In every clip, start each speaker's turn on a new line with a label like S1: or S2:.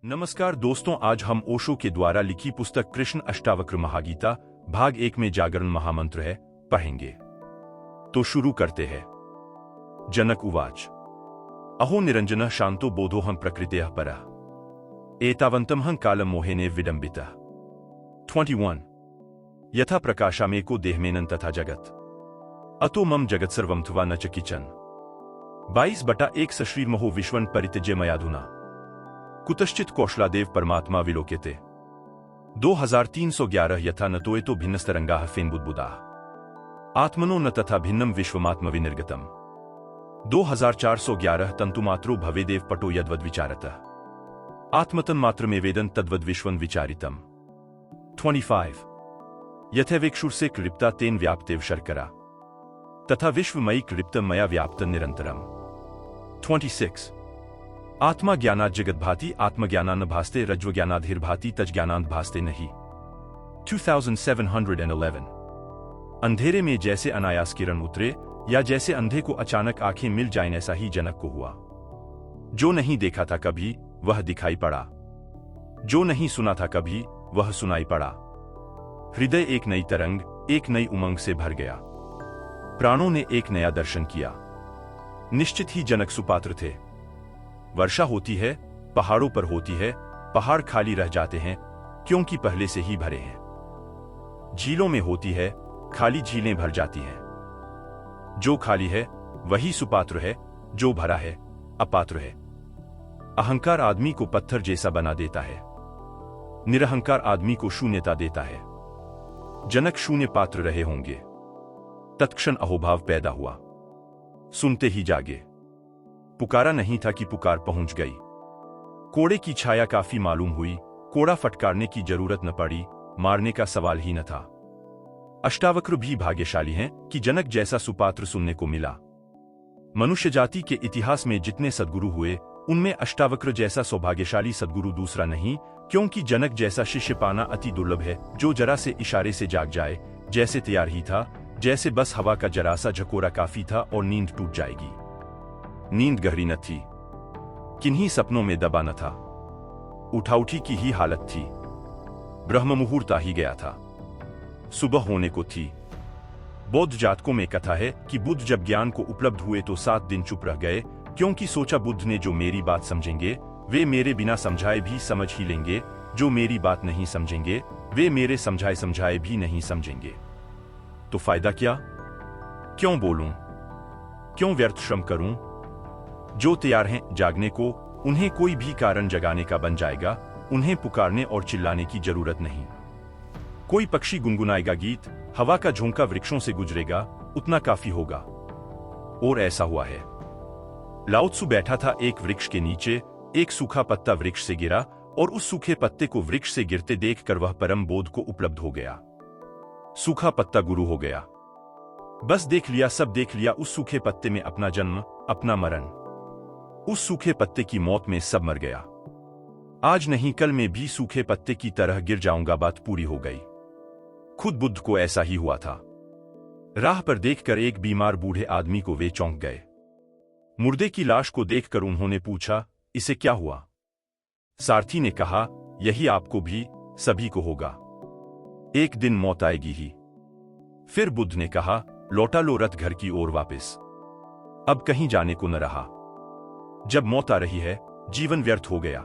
S1: नमस्कार दोस्तों, आज हम ओशो के द्वारा लिखी पुस्तक कृष्ण अष्टावक्र महागीता भाग 1 में जागरण महामंत्र है पढ़ेंगे। तो शुरू करते हैं। जनक उवाच अहो निरंजनः शांतो बोधोहं प्रकृतेः परः एतावन्तमहं कालं मोहेने विडम्बितः। 21 यथा प्रकाशामेको देहमेनं तथा जगत अतो मम जगत सर्वमथवा न च किचन। 22/1 सश्रीर्महो विश्वं परित्यज्य मयाधुना कुतश्चित् कौशलादेव परमात्मा विलोक्यते। 2311 यथा न तोयतो भिन्नस्तरंगाः फेनबुद्बुदाः आत्मनो न तथा भिन्नम विश्वमात्मविनिर्गतम्। 2411 तंतुमात्रो भवेदेव पटो यद्वद्विचारतः आत्मतन्मात्रमेवेदं तद्वद्विश्वं विचारितम्। 25 यथैवेक्षुर्से क्लिप्ता तेन व्याप्तेव शर्करा तथा विश्वमयी क्लिप्तं मया व्याप्तं निरन्तरम्। 26 आत्मा ज्ञानात् जगत भाति आत्मज्ञानान्न भास्ते रज्ज्वज्ञानाधिर्भाति तज्ज्ञानांत भास्ते नहीं। 2711 अंधेरे में जैसे अनायास किरण उतरे या जैसे अंधे को अचानक आंखें मिल जाएं, ऐसा ही जनक को हुआ। जो नहीं देखा था कभी वह दिखाई पड़ा, जो नहीं सुना था कभी वह सुनाई पड़ा। हृदय एक नई तरंग, एक नई उमंग से भर गया। प्राणों ने एक नया दर्शन किया। निश्चित ही जनक सुपात्र थे। वर्षा होती है, पहाड़ों पर होती है, पहाड़ खाली रह जाते हैं क्योंकि पहले से ही भरे हैं। झीलों में होती है, खाली झीलें भर जाती हैं। जो खाली है वही सुपात्र है, जो भरा है अपात्र है। अहंकार आदमी को पत्थर जैसा बना देता है, निरहंकार आदमी को शून्यता देता है। जनक शून्य पात्र रहे होंगे। तत्क्षण अहोभाव पैदा हुआ। सुनते ही जागे। पुकारा नहीं था कि पुकार पहुंच गई। कोड़े की छाया काफी मालूम हुई, कोड़ा फटकारने की जरूरत न पड़ी, मारने का सवाल ही न था। अष्टावक्र भी भाग्यशाली हैं कि जनक जैसा सुपात्र सुनने को मिला। मनुष्य जाति के इतिहास में जितने सद्गुरु हुए उनमें अष्टावक्र जैसा सौभाग्यशाली सद्गुरु दूसरा नहीं, क्योंकि जनक जैसा शिष्य पाना अति दुर्लभ है, जो जरा से इशारे से जाग जाए, जैसे तैयार ही था, जैसे बस हवा का जरा सा झकोरा काफी था और नींद टूट जाएगी। नींद गहरी न थी, किन्हीं सपनों में दबा न था, उठाउठी की ही हालत थी। ब्रह्म मुहूर्त आ ही गया था, सुबह होने को थी। बौद्ध जातकों में कथा है कि बुद्ध जब ज्ञान को उपलब्ध हुए तो 7 दिन चुप रह गए, क्योंकि सोचा बुद्ध ने जो मेरी बात समझेंगे वे मेरे बिना समझाए भी समझ ही लेंगे, जो मेरी बात नहीं समझेंगे वे मेरे समझाए समझाए भी नहीं समझेंगे। तो फायदा क्या? क्यों बोलूं, क्यों व्यर्थ श्रम करूं? जो तैयार हैं जागने को, उन्हें कोई भी कारण जगाने का बन जाएगा। उन्हें पुकारने और चिल्लाने की जरूरत नहीं। कोई पक्षी गुनगुनाएगा गीत, हवा का झोंका वृक्षों से गुजरेगा, उतना काफी होगा। और ऐसा हुआ है। लाओ त्सु बैठा था एक वृक्ष के नीचे, एक सूखा पत्ता वृक्ष से गिरा और उस सूखे पत्ते को वृक्ष से गिरते देखकर वह परम बोध को उपलब्ध हो गया। सूखा पत्ता गुरु हो गया। बस देख लिया, सब देख लिया उस सूखे पत्ते में अपना जन्म, अपना मरण। उस सूखे पत्ते की मौत में सब मर गया। आज नहीं कल मैं भी सूखे पत्ते की तरह गिर जाऊंगा, बात पूरी हो गई। खुद बुद्ध को ऐसा ही हुआ था। राह पर देखकर एक बीमार बूढ़े आदमी को वे चौंक गए। मुर्दे की लाश को देखकर उन्होंने पूछा, इसे क्या हुआ? सारथी ने कहा, यही आपको भी, सभी को होगा। एक दिन मौत आएगी ही। फिर बुद्ध ने कहा, लौटा लो रथ घर की ओर वापस, अब कहीं जाने को न रहा। जब मौत आ रही है, जीवन व्यर्थ हो गया।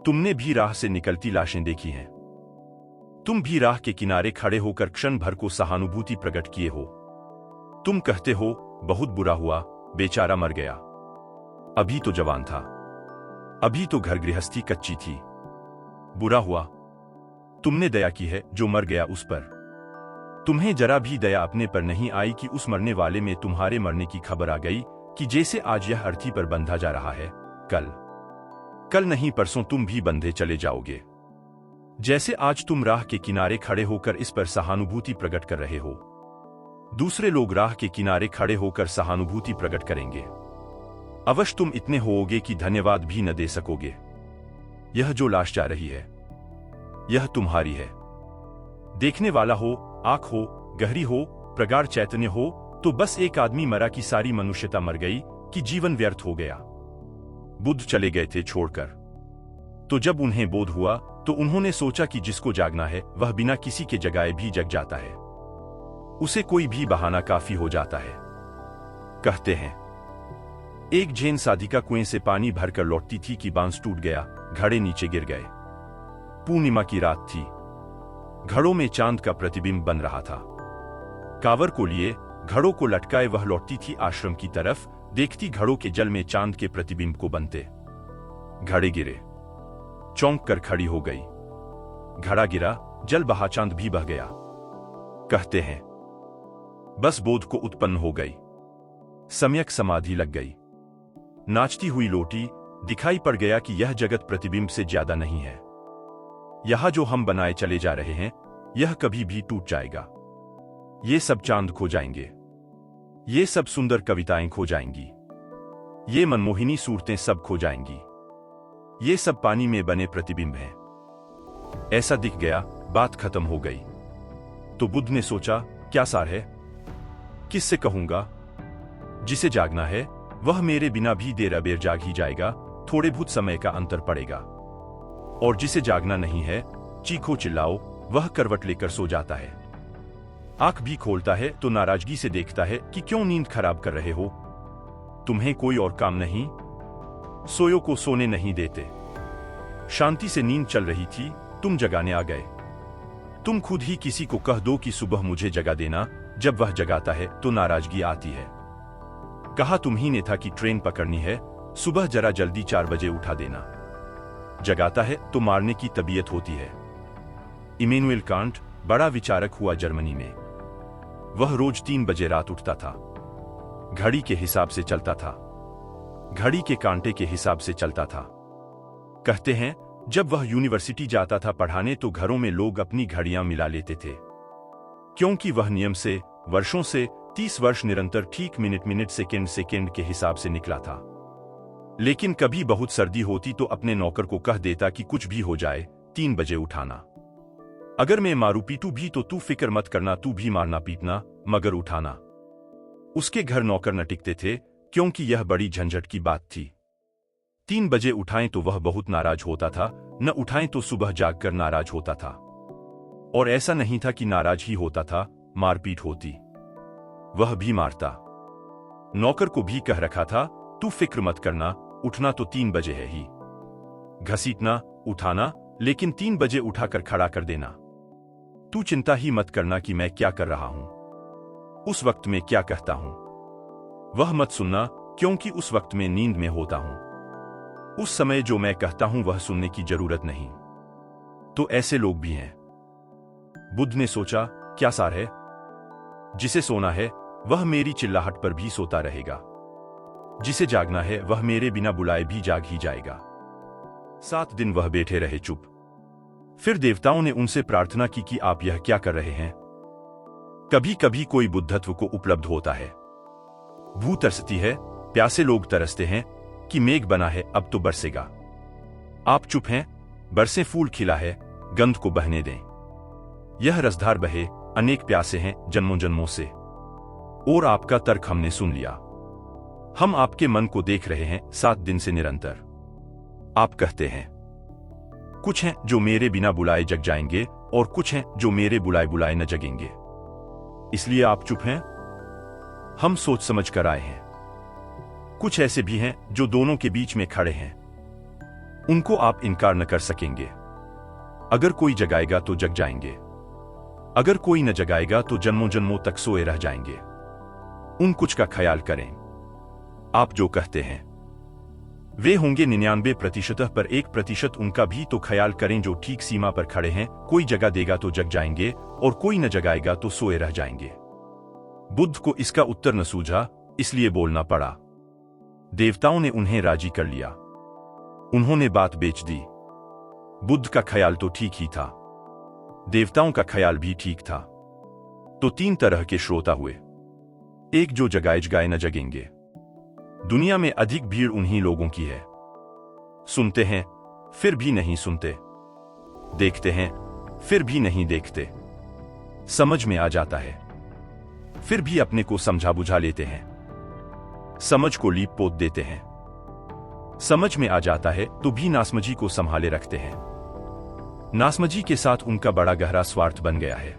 S1: तुमने भी राह से निकलती लाशें देखी हैं। तुम भी राह के किनारे खड़े होकर क्षण भर को सहानुभूति प्रकट किए हो। तुम कहते हो, बहुत बुरा हुआ, बेचारा मर गया। अभी तो जवान था, अभी तो घर गृहस्थी कच्ची थी। बुरा हुआ। तुमने दया की है जो मर गया उस पर। तुम्हें जरा भी दया अपने पर नहीं आई कि उस मरने वाले में तुम्हारे मरने की खबर आ गई, कि जैसे आज यह अर्थी पर बंधा जा रहा है, कल नहीं परसों तुम भी बंधे चले जाओगे। जैसे आज तुम राह के किनारे खड़े होकर इस पर सहानुभूति प्रकट कर रहे हो, दूसरे लोग राह के किनारे खड़े होकर सहानुभूति प्रकट करेंगे। अवश्य तुम इतने होओगे कि धन्यवाद भी न दे सकोगे। यह जो लाश जा रही है, यह तुम्हारी है। देखने वाला हो, आंख हो, गहरी हो, प्रगाढ़ चैतन्य हो, तो बस एक आदमी मरा कि सारी मनुष्यता मर गई, कि जीवन व्यर्थ हो गया। बुद्ध चले गए थे छोड़कर। तो जब उन्हें बोध हुआ तो उन्होंने सोचा कि जिसको जागना है वह बिना किसी के जगाए भी जग जाता है, उसे कोई भी बहाना काफी हो जाता है। कहते हैं एक जैन साधिका कुएं से पानी भरकर लौटती थी कि बांस टूट गया, घड़े नीचे गिर गए। पूर्णिमा की रात थी, घड़ों में चांद का प्रतिबिंब बन रहा था। कांवर को लिए घड़ों को लटकाए वह लौटती थी आश्रम की तरफ, देखती घड़ों के जल में चांद के प्रतिबिंब को बनते। घड़े गिरे, चौंक कर खड़ी हो गई। घड़ा गिरा, जल बहा, चांद भी बह गया। कहते हैं बस बोध को उत्पन्न हो गई, सम्यक समाधि लग गई। नाचती हुई लोटी, दिखाई पड़ गया कि यह जगत प्रतिबिंब से ज्यादा नहीं है। यह जो हम बनाए चले जा रहे हैं यह कभी भी टूट जाएगा। ये सब चांद खो जाएंगे, ये सब सुंदर कविताएं खो जाएंगी, ये मनमोहिनी सूरतें सब खो जाएंगी, ये सब पानी में बने प्रतिबिंब हैं। ऐसा दिख गया, बात खत्म हो गई। तो बुद्ध ने सोचा क्या सार है, किससे कहूंगा? जिसे जागना है वह मेरे बिना भी देर अबेर जाग ही जाएगा, थोड़े बहुत समय का अंतर पड़ेगा। और जिसे जागना नहीं है, चीखो चिल्लाओ, वह करवट लेकर सो जाता है। आंख भी खोलता है तो नाराजगी से देखता है कि क्यों नींद खराब कर रहे हो, तुम्हें कोई और काम नहीं? सोयो को सोने नहीं देते। शांति से नींद चल रही थी, तुम जगाने आ गए। तुम खुद ही किसी को कह दो कि सुबह मुझे जगा देना, जब वह जगाता है तो नाराजगी आती है। कहा तुम ही ने था कि ट्रेन पकड़नी है, सुबह जरा जल्दी 4 बजे उठा देना। जगाता है तो मारने की तबीयत होती है। इमैनुएल कांट बड़ा विचारक हुआ जर्मनी में। वह रोज 3 बजे रात उठता था, घड़ी के हिसाब से चलता था, घड़ी के कांटे के हिसाब से चलता था। कहते हैं जब वह यूनिवर्सिटी जाता था पढ़ाने तो घरों में लोग अपनी घड़ियां मिला लेते थे, क्योंकि वह नियम से वर्षों से 30 वर्ष निरंतर ठीक मिनट सेकंड के हिसाब से निकला था। लेकिन कभी बहुत सर्दी होती तो अपने नौकर को कह देता कि कुछ भी हो जाए 3 बजे उठाना। अगर मैं मारू पीटू भी तो तू फिक्र मत करना, तू भी मारना पीटना मगर उठाना। उसके घर नौकर न टिकते थे, क्योंकि यह बड़ी झंझट की बात थी। 3 बजे उठाएं तो वह बहुत नाराज होता था, न उठाएं तो सुबह जागकर नाराज होता था। और ऐसा नहीं था कि नाराज ही होता था, मारपीट होती, वह भी मारता। नौकर को भी कह रखा था तू फिक्र मत करना, उठना तो 3 बजे है ही, घसीटना उठाना, लेकिन 3 बजे उठाकर खड़ा कर देना। तू चिंता ही मत करना कि मैं क्या कर रहा हूं, उस वक्त में क्या कहता हूं, वह मत सुनना, क्योंकि उस वक्त में नींद में होता हूं। उस समय जो मैं कहता हूं वह सुनने की जरूरत नहीं। तो ऐसे लोग भी हैं। बुद्ध ने सोचा क्या सार है, जिसे सोना है वह मेरी चिल्लाहट पर भी सोता रहेगा, जिसे जागना है वह मेरे बिना बुलाए भी जाग ही जाएगा। 7 दिन वह बैठे रहे चुप। फिर देवताओं ने उनसे प्रार्थना की कि आप यह क्या कर रहे हैं? कभी कभी कोई बुद्धत्व को उपलब्ध होता है। भूख तरसती है, प्यासे लोग तरसते हैं कि मेघ बना है अब तो बरसेगा। आप चुप हैं, बरसे फूल खिला है, गंध को बहने दें। यह रसधार बहे, अनेक प्यासे हैं जन्मों जन्मों से। और आपका तर्क हमने सुन लिया। हम आपके मन को देख रहे हैं 7 दिन से निरंतर। आप कहते हैं कुछ हैं जो मेरे बिना बुलाए जग जाएंगे और कुछ हैं जो मेरे बुलाए बुलाए न जगेंगे, इसलिए आप चुप हैं। हम सोच समझ कर आए हैं। कुछ ऐसे भी हैं जो दोनों के बीच में खड़े हैं, उनको आप इनकार न कर सकेंगे। अगर कोई जगाएगा तो जग जाएंगे, अगर कोई न जगाएगा तो जन्मों जन्मों तक सोए रह जाएंगे। उन कुछ का ख्याल करें। आप जो कहते हैं वे होंगे 99% पर 1% उनका भी तो ख्याल करें जो ठीक सीमा पर खड़े हैं। कोई जगा देगा तो जग जाएंगे और कोई न जगाएगा तो सोए रह जाएंगे। बुद्ध को इसका उत्तर न सूझा, इसलिए बोलना पड़ा। देवताओं ने उन्हें राजी कर लिया, उन्होंने बात बेच दी। बुद्ध का ख्याल तो ठीक ही था, देवताओं का ख्याल भी ठीक था। तो 3 तरह के श्रोता हुए। एक जो जगाए न जगेंगे। दुनिया में अधिक भीड़ उन्हीं लोगों की है। सुनते हैं फिर भी नहीं सुनते, देखते हैं फिर भी नहीं देखते, समझ में आ जाता है फिर भी अपने को समझा बुझा लेते हैं, समझ को लीप पोत देते हैं। समझ में आ जाता है तो भी नासमझी को संभाले रखते हैं। नासमझी के साथ उनका बड़ा गहरा स्वार्थ बन गया है।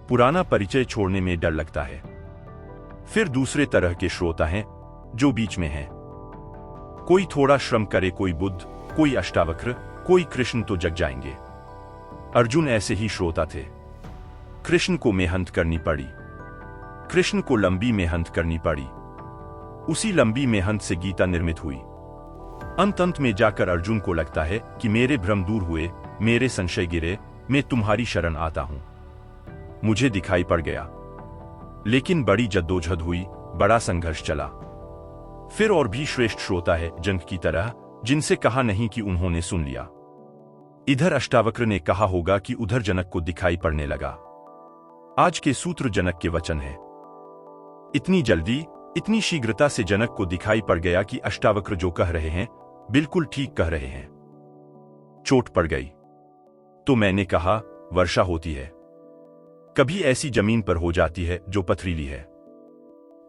S1: पुराना परिचय छोड़ने में डर लगता है। फिर दूसरे तरह के श्रोता हैं जो बीच में हैं। कोई थोड़ा श्रम करे, कोई बुद्ध, कोई अष्टावक्र, कोई कृष्ण तो जग जाएंगे। अर्जुन ऐसे ही श्रोता थे। कृष्ण को मेहनत करनी पड़ी। कृष्ण को लंबी मेहनत करनी पड़ी। उसी लंबी मेहनत से गीता निर्मित हुई। अंत में जाकर अर्जुन को लगता है कि मेरे भ्रम दूर हुए, मेरे संशय गिरे, मैं तुम्हारी शरण आता हूं। मुझे दिखाई पड़ गया। लेकिन बड़ी जद्दोजहद हुई, बड़ा संघर्ष चला। फिर और भी श्रेष्ठ श्रोता है जनक की तरह, जिनसे कहा नहीं कि उन्होंने सुन लिया। इधर अष्टावक्र ने कहा होगा कि उधर जनक को दिखाई पड़ने लगा। आज के सूत्र जनक के वचन है। इतनी जल्दी, इतनी शीघ्रता से जनक को दिखाई पड़ गया कि अष्टावक्र जो कह रहे हैं बिल्कुल ठीक कह रहे हैं। चोट पड़ गई तो मैंने कहा वर्षा होती है। कभी ऐसी जमीन पर हो जाती है जो पथरीली है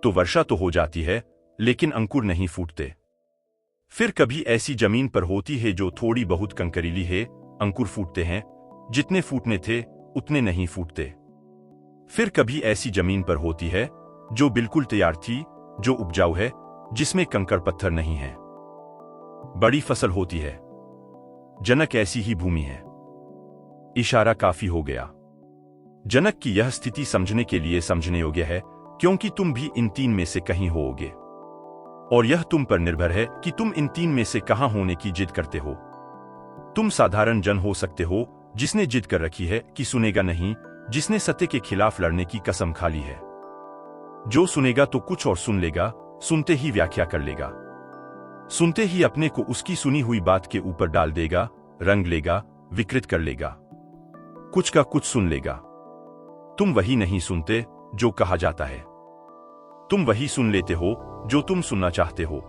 S1: तो वर्षा तो हो जाती है, लेकिन अंकुर नहीं फूटते। फिर कभी ऐसी जमीन पर होती है जो थोड़ी बहुत कंकरीली है, अंकुर फूटते हैं, जितने फूटने थे उतने नहीं फूटते। फिर कभी ऐसी जमीन पर होती है जो बिल्कुल तैयार थी, जो उपजाऊ है, जिसमें कंकड़ पत्थर नहीं है, बड़ी फसल होती है। जनक ऐसी ही भूमि है। इशारा काफी हो गया। जनक की यह स्थिति समझने के लिए समझने योग्य है, क्योंकि तुम भी इन तीन में से कहीं होोगे, और यह तुम पर निर्भर है कि तुम इन तीन में से कहां होने की जिद करते हो। तुम साधारण जन हो सकते हो जिसने जिद कर रखी है कि सुनेगा नहीं, जिसने सत्य के खिलाफ लड़ने की कसम खा ली है। जो सुनेगा तो कुछ और सुन लेगा, सुनते ही व्याख्या कर लेगा, सुनते ही अपने को उसकी सुनी हुई बात के ऊपर डाल देगा, रंग लेगा, विकृत कर लेगा, कुछ का कुछ सुन लेगा। तुम वही नहीं सुनते जो कहा जाता है, तुम वही सुन लेते हो जो तुम सुनना चाहते हो।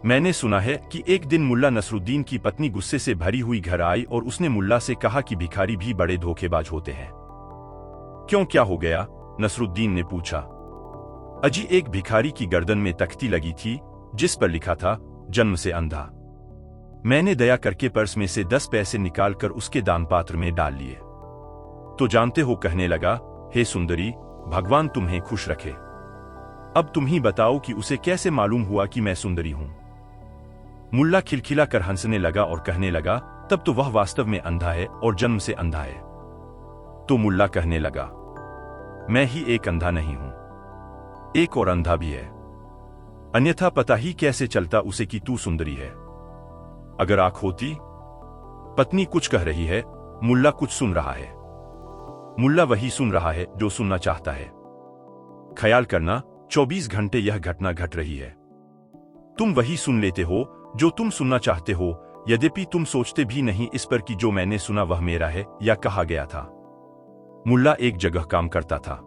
S1: मैंने सुना है कि एक दिन मुल्ला नसरुद्दीन की पत्नी गुस्से से भरी हुई घर आई और उसने मुल्ला से कहा कि भिखारी भी बड़े धोखेबाज होते हैं। क्यों, क्या हो गया? नसरुद्दीन ने पूछा। अजी, एक भिखारी की गर्दन में तख्ती लगी थी जिस पर लिखा था जन्म से अंधा। मैंने दया करके पर्स में से 10 पैसे निकालकर उसके दान पात्र में डाल लिए। तो जानते हो, कहने लगा, हे सुंदरी, भगवान तुम्हें खुश रखे। अब तुम ही बताओ कि उसे कैसे मालूम हुआ कि मैं सुंदरी हूं। मुल्ला खिलखिला कर हंसने लगा और कहने लगा, तब तो वह वास्तव में अंधा है और जन्म से अंधा है। तो मुल्ला कहने लगा, मैं ही एक अंधा नहीं हूं, एक और अंधा भी है, अन्यथा पता ही कैसे चलता उसे कि तू सुंदरी है। अगर आंख होती। पत्नी कुछ कह रही है, मुल्ला कुछ सुन रहा है। मुल्ला वही सुन रहा है जो सुनना चाहता है। ख्याल करना, 24 घंटे यह घटना घट रही है। तुम वही सुन लेते हो जो तुम सुनना चाहते हो, यद्यपि तुम सोचते भी नहीं इस पर कि जो मैंने सुना वह मेरा है या कहा गया था। मुल्ला एक जगह काम करता था।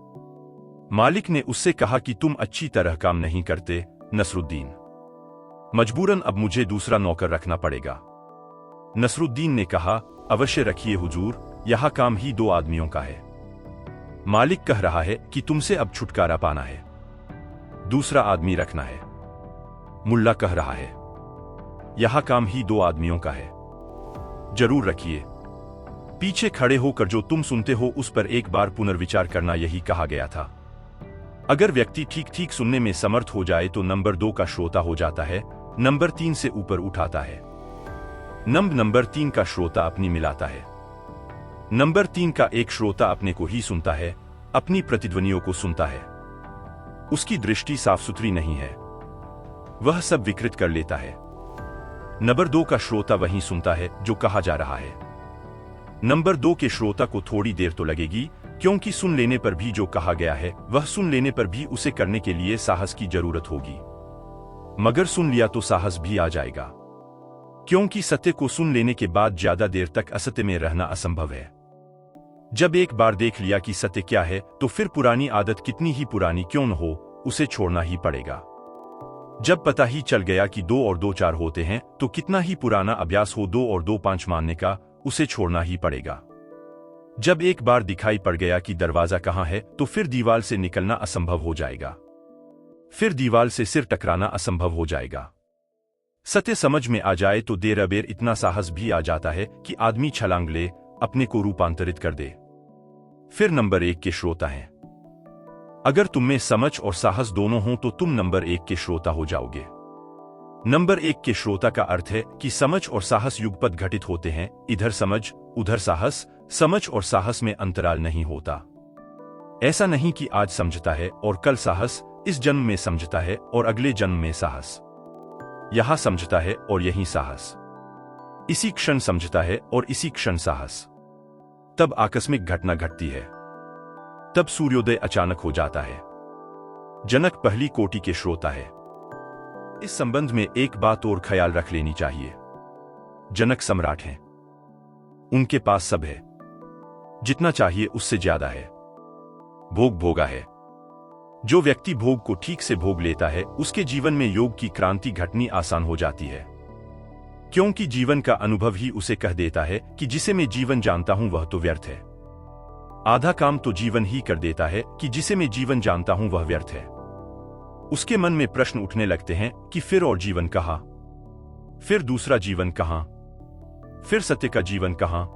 S1: मालिक ने उससे कहा कि तुम अच्छी तरह काम नहीं करते नसरुद्दीन, मजबूरन अब मुझे दूसरा नौकर रखना पड़ेगा। नसरुद्दीन ने कहा, अवश्य रखिए हुजूर, यह काम ही 2 आदमियों का है। मालिक कह रहा है कि तुमसे अब छुटकारा पाना है, दूसरा आदमी रखना है। मुल्ला कह रहा है, यह काम ही 2 आदमियों का है, जरूर रखिए। पीछे खड़े होकर जो तुम सुनते हो उस पर एक बार पुनर्विचार करना, यही कहा गया था। अगर व्यक्ति ठीक ठीक सुनने में समर्थ हो जाए तो नंबर 2 का श्रोता हो जाता है, नंबर 3 से ऊपर उठाता है। नंबर 3 का श्रोता अपनी मिलाता है। नंबर 3 का एक श्रोता अपने को ही सुनता है, अपनी प्रतिध्वनियों को सुनता है। उसकी दृष्टि साफ सुथरी नहीं है, वह सब विकृत कर लेता है। नंबर 2 का श्रोता वही सुनता है जो कहा जा रहा है। नंबर 2 के श्रोता को थोड़ी देर तो लगेगी, क्योंकि सुन लेने पर भी जो कहा गया है वह सुन लेने पर भी उसे करने के लिए साहस की जरूरत होगी। मगर सुन लिया तो साहस भी आ जाएगा, क्योंकि सत्य को सुन लेने के बाद ज्यादा देर तक असत्य में रहना असंभव है। जब एक बार देख लिया कि सत्य क्या है, तो फिर पुरानी आदत कितनी ही पुरानी क्यों न हो, उसे छोड़ना ही पड़ेगा। जब पता ही चल गया कि 2 और 2 4 होते हैं, तो कितना ही पुराना अभ्यास हो 2 और 2 5 मानने का, उसे छोड़ना ही पड़ेगा। जब एक बार दिखाई पड़ गया कि दरवाजा कहां है, तो फिर दीवार से निकलना असंभव हो जाएगा, फिर दीवार से सिर टकराना असंभव हो जाएगा। सत्य समझ में आ जाए तो देर अबेर इतना साहस भी आ जाता है कि आदमी छलांग ले, अपने को रूपांतरित कर दे। फिर नंबर 1 के श्रोता हैं। अगर तुम में समझ और साहस दोनों हों तो तुम नंबर 1 के श्रोता हो जाओगे। नंबर 1 के श्रोता का अर्थ है कि समझ और साहस युगपत घटित होते हैं, इधर समझ उधर साहस, समझ और साहस में अंतराल नहीं होता। ऐसा नहीं कि आज समझता है और कल साहस, इस जन्म में समझता है और अगले जन्म में साहस, यहां समझता है और यहीं साहस, इसी क्षण समझता है और इसी क्षण साहस। तब आकस्मिक घटना घटती है, तब सूर्योदय अचानक हो जाता है। जनक पहली कोटि के श्रोता है। इस संबंध में एक बात और ख्याल रख लेनी चाहिए। जनक सम्राट हैं, उनके पास सब है, जितना चाहिए उससे ज्यादा है। भोग भोगा है। जो व्यक्ति भोग को ठीक से भोग लेता है उसके जीवन में योग की क्रांति घटनी आसान हो जाती है, क्योंकि जीवन का अनुभव ही उसे कह देता है कि जिसे मैं जीवन जानता हूं वह तो व्यर्थ है। आधा काम तो जीवन ही कर देता है कि जिसे मैं जीवन जानता हूं वह व्यर्थ है। उसके मन में प्रश्न उठने लगते हैं कि फिर और जीवन कहां, फिर दूसरा जीवन कहां, फिर सत्य का जीवन कहां।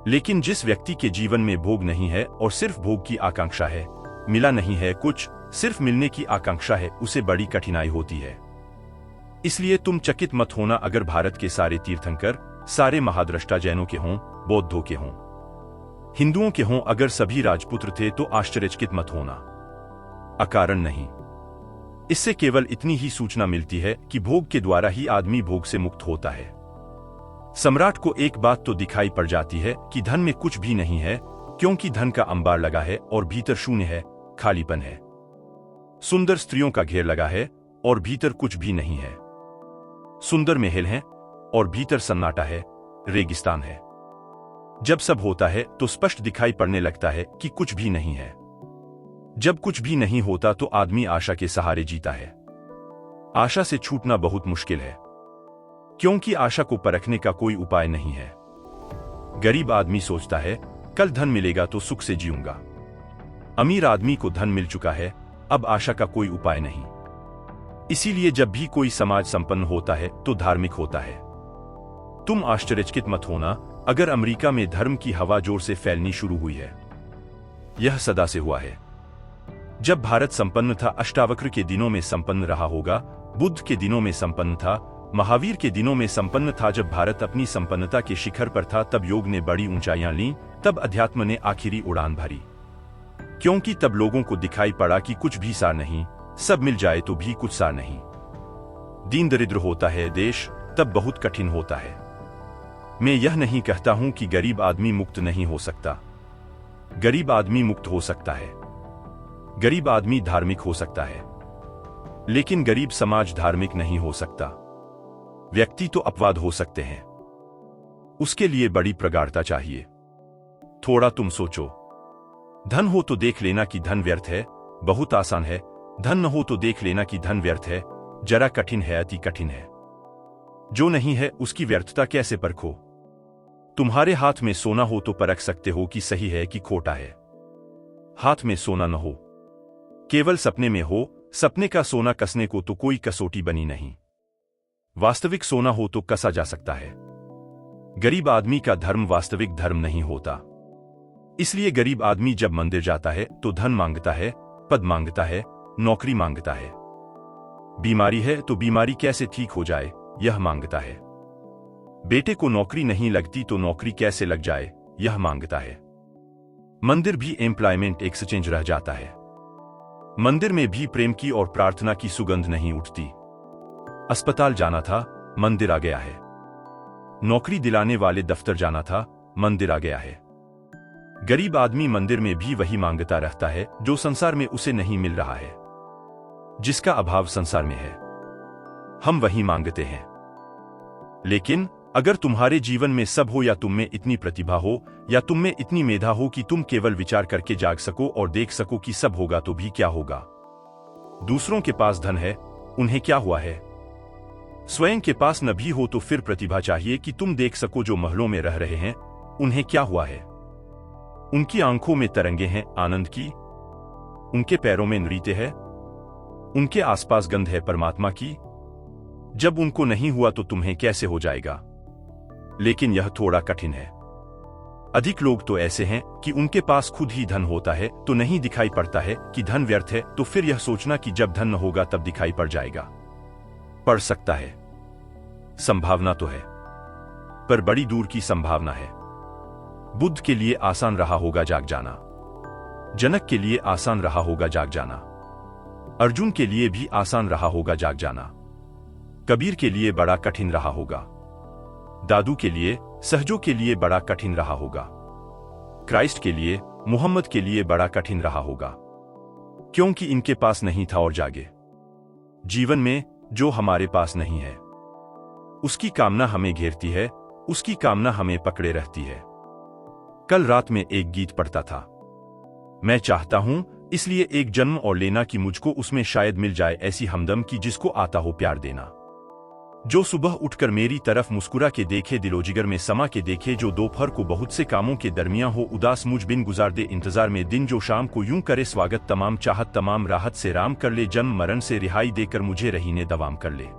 S1: लेकिन जिस व्यक्ति के जीवन में भोग नहीं है और सिर्फ भोग की आकांक्षा है, मिला नहीं है कुछ, सिर्फ मिलने की आकांक्षा है, उसे बड़ी कठिनाई होती है। इसलिए तुम चकित मत होना अगर भारत के सारे तीर्थंकर, सारे महाद्रष्टा जैनों के हों, बौद्धों के हों, हिंदुओं के हों, अगर सभी राजपुत्र थे तो आश्चर्यचकित मत होना, अकारण नहीं। इससे केवल इतनी ही सूचना मिलती है कि भोग के द्वारा ही आदमी भोग से मुक्त होता है। सम्राट को एक बात तो दिखाई पड़ जाती है कि धन में कुछ भी नहीं है, क्योंकि धन का अंबार लगा है और भीतर शून्य है, खालीपन है। सुंदर स्त्रियों का घेर लगा है और भीतर कुछ भी नहीं है। सुंदर महल हैं और भीतर सन्नाटा है, रेगिस्तान है। जब सब होता है तो स्पष्ट दिखाई पड़ने लगता है कि कुछ भी नहीं है। जब कुछ भी नहीं होता तो आदमी आशा के सहारे जीता है। आशा से छूटना बहुत मुश्किल है, क्योंकि आशा को परखने का कोई उपाय नहीं है। गरीब आदमी सोचता है कल धन मिलेगा तो सुख से जीऊंगा। अमीर आदमी को धन मिल चुका है, अब आशा का कोई उपाय नहीं। इसीलिए जब भी कोई समाज संपन्न होता है तो धार्मिक होता है। तुम आश्चर्यचकित मत होना अगर अमेरिका में धर्म की हवा जोर से फैलनी शुरू हुई है। यह सदा से हुआ है। जब भारत संपन्न था, अष्टावक्र के दिनों में संपन्न रहा होगा, बुद्ध के दिनों में संपन्न था, महावीर के दिनों में संपन्न था। जब भारत अपनी संपन्नता के शिखर पर था तब योग ने बड़ी ऊंचाइयां लीं, तब अध्यात्म ने आखिरी उड़ान भरी, क्योंकि तब लोगों को दिखाई पड़ा कि कुछ भी सार नहीं, सब मिल जाए तो भी कुछ सार नहीं। दीन दरिद्र होता है देश, तब बहुत कठिन होता है। मैं यह नहीं कहता हूं कि गरीब आदमी मुक्त नहीं हो सकता। गरीब आदमी मुक्त हो सकता है, गरीब आदमी धार्मिक हो सकता है, लेकिन गरीब समाज धार्मिक नहीं हो सकता। व्यक्ति तो अपवाद हो सकते हैं, उसके लिए बड़ी प्रगाढ़ता चाहिए। थोड़ा तुम सोचो। धन हो तो देख लेना कि धन व्यर्थ है, बहुत आसान है। धन न हो तो देख लेना कि धन व्यर्थ है, जरा कठिन है, अति कठिन है। जो नहीं है उसकी व्यर्थता कैसे परखो? तुम्हारे हाथ में सोना हो तो परख सकते हो कि सही है कि खोटा है। हाथ में सोना न हो, केवल सपने में हो, सपने का सोना कसने को तो कोई कसौटी बनी नहीं। वास्तविक सोना हो तो कसा जा सकता है। गरीब आदमी का धर्म वास्तविक धर्म नहीं होता। इसलिए गरीब आदमी जब मंदिर जाता है तो धन मांगता है, पद मांगता है, नौकरी मांगता है। बीमारी है तो बीमारी कैसे ठीक हो जाए यह मांगता है। बेटे को नौकरी नहीं लगती तो नौकरी कैसे लग जाए यह मांगता है। मंदिर भी एम्प्लॉयमेंट एक्सचेंज रह जाता है। मंदिर में भी प्रेम की और प्रार्थना की सुगंध नहीं उठती। अस्पताल जाना था, मंदिर आ गया है। नौकरी दिलाने वाले दफ्तर जाना था, मंदिर आ गया है। गरीब आदमी मंदिर में भी वही मांगता रहता है जो संसार में उसे नहीं मिल रहा है, जिसका अभाव संसार में है। हम वही मांगते हैं। लेकिन अगर तुम्हारे जीवन में सब हो, या तुम में इतनी प्रतिभा हो, या तुम में इतनी मेधा हो कि तुम केवल विचार करके जाग सको और देख सको कि सब होगा, तो भी क्या होगा? दूसरों के पास धन है, उन्हें क्या हुआ है? स्वयं के पास न भी हो तो फिर प्रतिभा चाहिए कि तुम देख सको जो महलों में रह रहे हैं, उन्हें क्या हुआ है? उनकी आंखों में तरंगे हैं आनंद की, उनके पैरों में नृत्य है, उनके आसपास गंध है परमात्मा की। जब उनको नहीं हुआ तो तुम्हें कैसे हो जाएगा? लेकिन यह थोड़ा कठिन है। अधिक लोग तो ऐसे हैं कि उनके पास खुद ही धन होता है तो नहीं दिखाई पड़ता है कि धन व्यर्थ है, तो फिर यह सोचना कि जब धन न होगा तब दिखाई पड़ जाएगा। पड़ सकता है, संभावना तो है, पर बड़ी दूर की संभावना है। बुद्ध के लिए आसान रहा होगा जाग जाना, जनक के लिए आसान रहा होगा जाग जाना, अर्जुन के लिए भी आसान रहा होगा जाग जाना, कबीर के लिए बड़ा कठिन रहा होगा, दादू के लिए, सहजों के लिए बड़ा कठिन रहा होगा, क्राइस्ट के लिए, मोहम्मद के लिए बड़ा कठिन रहा होगा, क्योंकि इनके पास नहीं था और जागे। जीवन में जो हमारे पास नहीं है उसकी कामना हमें घेरती है, उसकी कामना हमें पकड़े रहती है। कल रात में एक गीत पढ़ता था, मैं चाहता हूं इसलिए एक जन्म और लेना कि मुझको उसमें शायद मिल जाए ऐसी हमदम की जिसको आता हो प्यार देना, जो सुबह उठकर मेरी तरफ मुस्कुरा के देखे, दिलो जिगर में समा के देखे, जो दोपहर को बहुत से कामों के दरमियां हो उदास मुझ बिन गुजार दे इंतजार में दिन, जो शाम को यूं करे स्वागत तमाम, चाहत तमाम राहत से राम कर ले, जन्म मरण से रिहाई देकर मुझे रहीने दवाम कर ले।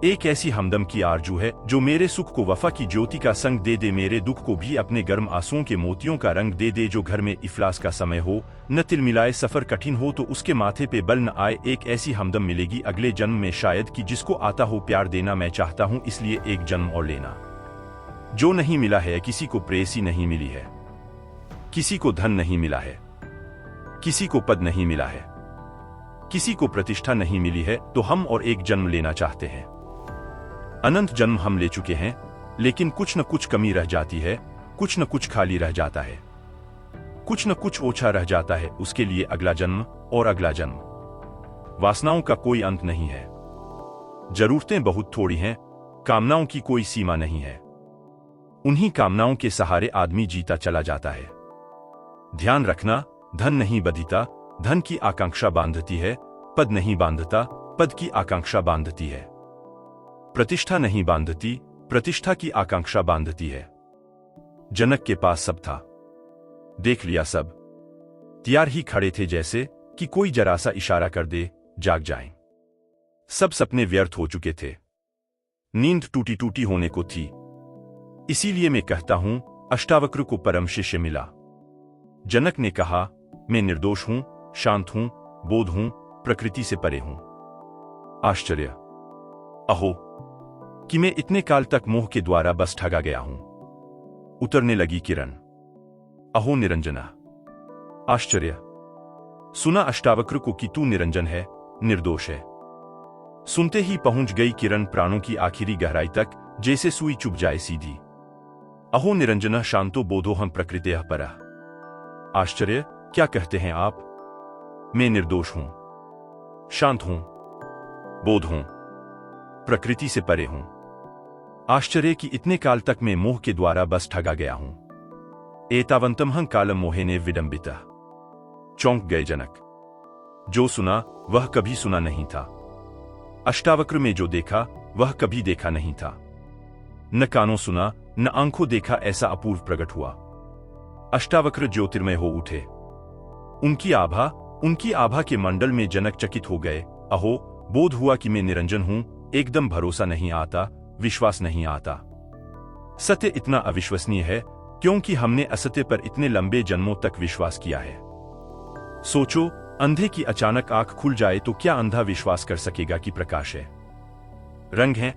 S1: एक ऐसी हमदम की आरजू है जो मेरे सुख को वफा की ज्योति का संग दे दे, मेरे दुख को भी अपने गर्म आंसुओं के मोतियों का रंग दे दे, जो घर में इफलास का समय हो न तिल मिलाए, सफर कठिन हो तो उसके माथे पे बल न आए, एक ऐसी हमदम मिलेगी अगले जन्म में शायद कि जिसको आता हो प्यार देना, मैं चाहता हूं इसलिए एक जन्म और लेना। जो नहीं मिला है, किसी को प्रेयसी नहीं मिली है, किसी को धन नहीं मिला है, किसी को पद नहीं मिला है, किसी को प्रतिष्ठा नहीं मिली है, तो हम और एक जन्म लेना चाहते हैं। अनंत जन्म हम ले चुके हैं, लेकिन कुछ न कुछ कमी रह जाती है, कुछ न कुछ खाली रह जाता है, कुछ न कुछ ओछा रह जाता है, उसके लिए अगला जन्म और अगला जन्म। वासनाओं का कोई अंत नहीं है, जरूरतें बहुत थोड़ी हैं, कामनाओं की कोई सीमा नहीं है, उन्हीं कामनाओं के सहारे आदमी जीता चला जाता है। ध्यान रखना, धन नहीं बंधता, धन की आकांक्षा बांधती है, पद नहीं बांधता, पद की आकांक्षा बांधती है, प्रतिष्ठा नहीं बांधती, प्रतिष्ठा की आकांक्षा बांधती है। जनक के पास सब था, देख लिया सब, तैयार ही खड़े थे जैसे कि कोई जरा सा इशारा कर दे जाग जाएं। सब सपने व्यर्थ हो चुके थे, नींद टूटी टूटी होने को थी। इसीलिए मैं कहता हूं अष्टावक्र को परम शिष्य मिला। जनक ने कहा, मैं निर्दोष हूं, शांत हूं, बोध हूं, प्रकृति से परे हूं। आश्चर्य, अहो कि मैं इतने काल तक मोह के द्वारा बस ठगा गया हूं। उतरने लगी किरण, अहो निरंजना। आश्चर्य, सुना अष्टावक्र को कि तू निरंजन है, निर्दोष है। सुनते ही पहुंच गई किरण प्राणों की आखिरी गहराई तक, जैसे सुई चुभ जाए सीधी। अहो निरंजना शांतो बोधो हम प्रकृतिः परः। आश्चर्य, क्या कहते हैं आप? मैं निर्दोष हूं, शांत हूं, बोध हूं, प्रकृति से परे हूं। आश्चर्य कि इतने काल तक मैं मोह के द्वारा बस ठगा गया हूं। एतावंतमहं कालम मोहेने विडंबितः। चौंक गए जनक। जो सुना वह कभी सुना नहीं था, अष्टावक्र में जो देखा वह कभी देखा नहीं था। न कानों सुना न आंखों देखा ऐसा अपूर्व प्रकट हुआ। अष्टावक्र ज्योतिर्मय हो उठे। उनकी आभा के मंडल में जनक चकित हो गए। अहो, बोध हुआ कि मैं निरंजन हूं, एकदम भरोसा नहीं आता, विश्वास नहीं आता। सत्य इतना अविश्वसनीय है क्योंकि हमने असत्य पर इतने लंबे जन्मों तक विश्वास किया है। सोचो, अंधे की अचानक आंख खुल जाए तो क्या अंधा विश्वास कर सकेगा कि प्रकाश है? रंग हैं,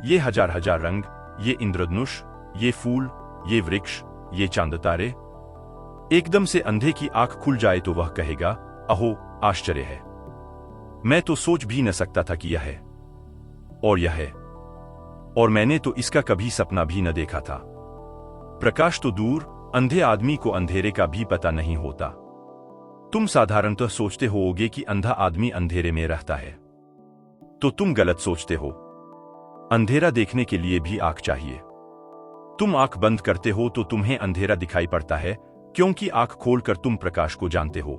S1: ये हजार हजार रंग, ये इंद्रधनुष, ये फूल, ये वृक्ष, ये चांद तारे। एकदम से अंधे की आंख खुल जाए तो वह कहेगा, अहो आश्चर्य है, मैं तो सोच भी न सकता था कि यह है, और यह है, और मैंने तो इसका कभी सपना भी न देखा था। प्रकाश तो दूर, अंधे आदमी को अंधेरे का भी पता नहीं होता। तुम साधारणतः सोचते होगे कि अंधा आदमी अंधेरे में रहता है, तो तुम गलत सोचते हो। अंधेरा देखने के लिए भी आंख चाहिए। तुम आंख बंद करते हो तो तुम्हें अंधेरा दिखाई पड़ता है, क्योंकि आंख खोलकर तुम प्रकाश को जानते हो।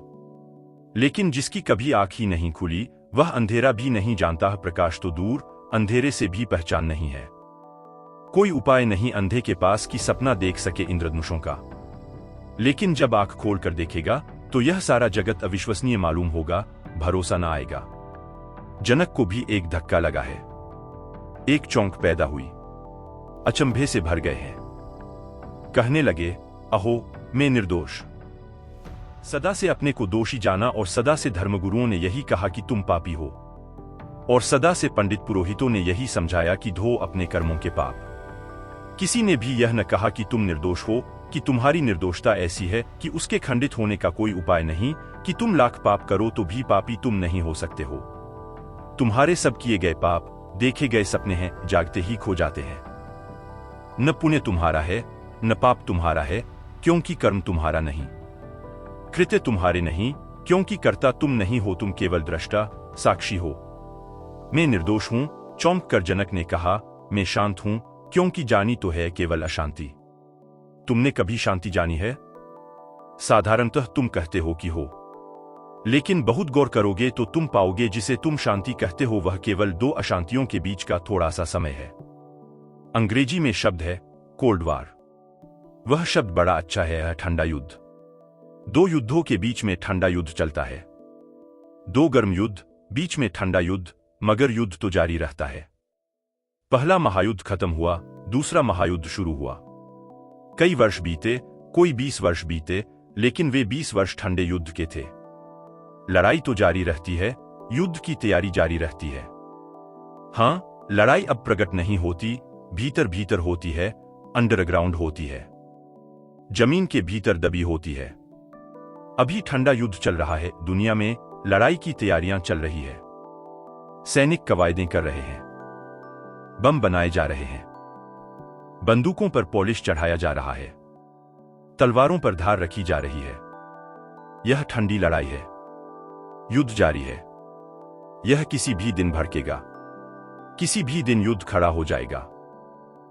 S1: लेकिन जिसकी कभी आंख ही नहीं खुली वह अंधेरा भी नहीं जानता। प्रकाश तो दूर, अंधेरे से भी पहचान नहीं है। कोई उपाय नहीं अंधे के पास कि सपना देख सके इंद्रधनुषों का। लेकिन जब आंख खोलकर देखेगा तो यह सारा जगत अविश्वसनीय मालूम होगा, भरोसा न आएगा। जनक को भी एक धक्का लगा है। एक चौंक पैदा हुई। अचंभे से भर गए हैं। कहने लगे, अहो, मैं निर्दोष। सदा से अपने को दोषी जाना और सदा से धर्मगुरुओं ने यही कहा कि तुम पापी हो, और सदा से पंडित पुरोहितों ने यही समझाया कि धो अपने कर्मों के पाप। किसी ने भी यह न कहा कि तुम निर्दोष हो, कि तुम्हारी निर्दोषता ऐसी है कि उसके खंडित होने का कोई उपाय नहीं, कि तुम लाख पाप करो तो भी पापी तुम नहीं हो सकते हो। तुम्हारे सब किए गए पाप देखे गए सपने हैं, जागते ही खो जाते हैं। न पुण्य तुम्हारा है न पाप तुम्हारा है, क्योंकि कर्म तुम्हारा नहीं। कृत्य तुम्हारे नहीं, क्योंकि कर्ता तुम नहीं हो, तुम केवल दृष्टा साक्षी हो। मैं निर्दोष हूं, चौंक कर जनक ने कहा। मैं शांत हूं, क्योंकि जानी तो है केवल अशांति। तुमने कभी शांति जानी है? साधारणतः तुम कहते हो कि हो, लेकिन बहुत गौर करोगे तो तुम पाओगे जिसे तुम शांति कहते हो वह केवल दो अशांतियों के बीच का थोड़ा सा समय है। अंग्रेजी में शब्द है कोल्ड वार। वह शब्द बड़ा अच्छा है, ठंडा युद्ध। दो युद्धों के बीच में ठंडा युद्ध चलता है। दो गर्म युद्ध, बीच में ठंडा युद्ध, मगर युद्ध तो जारी रहता है। पहला महायुद्ध खत्म हुआ, दूसरा महायुद्ध शुरू हुआ। कई वर्ष बीते, कोई 20 वर्ष बीते, लेकिन वे 20 वर्ष ठंडे युद्ध के थे। लड़ाई तो जारी रहती है, युद्ध की तैयारी जारी रहती है। हां, लड़ाई अब प्रकट नहीं होती, भीतर भीतर होती है, अंडरग्राउंड होती है, जमीन के भीतर दबी होती है। अभी ठंडा युद्ध चल रहा है, दुनिया में लड़ाई की तैयारियां चल रही है। सैनिक कवायदें कर रहे हैं, बम बनाए जा रहे हैं, बंदूकों पर पॉलिश चढ़ाया जा रहा है, तलवारों पर धार रखी जा रही है। यह ठंडी लड़ाई है, युद्ध जारी है। यह किसी भी दिन भड़केगा, किसी भी दिन युद्ध खड़ा हो जाएगा।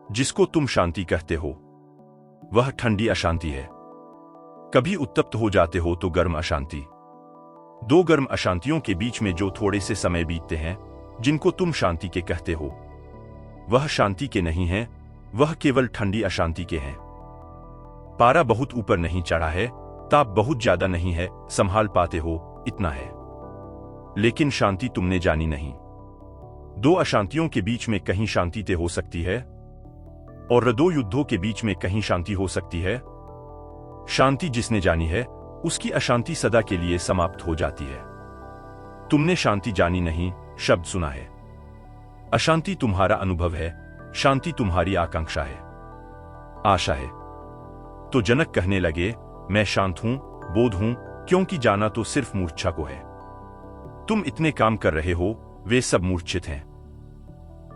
S1: जिसको तुम शांति कहते हो वह ठंडी अशांति है। कभी उत्तप्त हो जाते हो तो गर्म अशांति। दो गर्म अशांतियों के बीच में जो थोड़े से समय बीतते हैं, जिनको तुम शांति के कहते हो, वह शांति के नहीं हैं, वह केवल ठंडी अशांति के हैं। पारा बहुत ऊपर नहीं चढ़ा है, ताप बहुत ज्यादा नहीं है, संभाल पाते हो इतना है। लेकिन शांति तुमने जानी नहीं। दो अशांतियों के बीच में कहीं शांति ते हो सकती है, और दो युद्धों के बीच में कहीं शांति हो सकती है। शांति जिसने जानी है, उसकी अशांति सदा के लिए समाप्त हो जाती है। तुमने शांति जानी नहीं, शब्द सुना है। अशांति तुम्हारा अनुभव है, शांति तुम्हारी आकांक्षा है, आशा है। तो जनक कहने लगे, मैं शांत हूं, बोध हूं, क्योंकि जाना तो सिर्फ मूर्छा को है। तुम इतने काम कर रहे हो, वे सब मूर्छित हैं।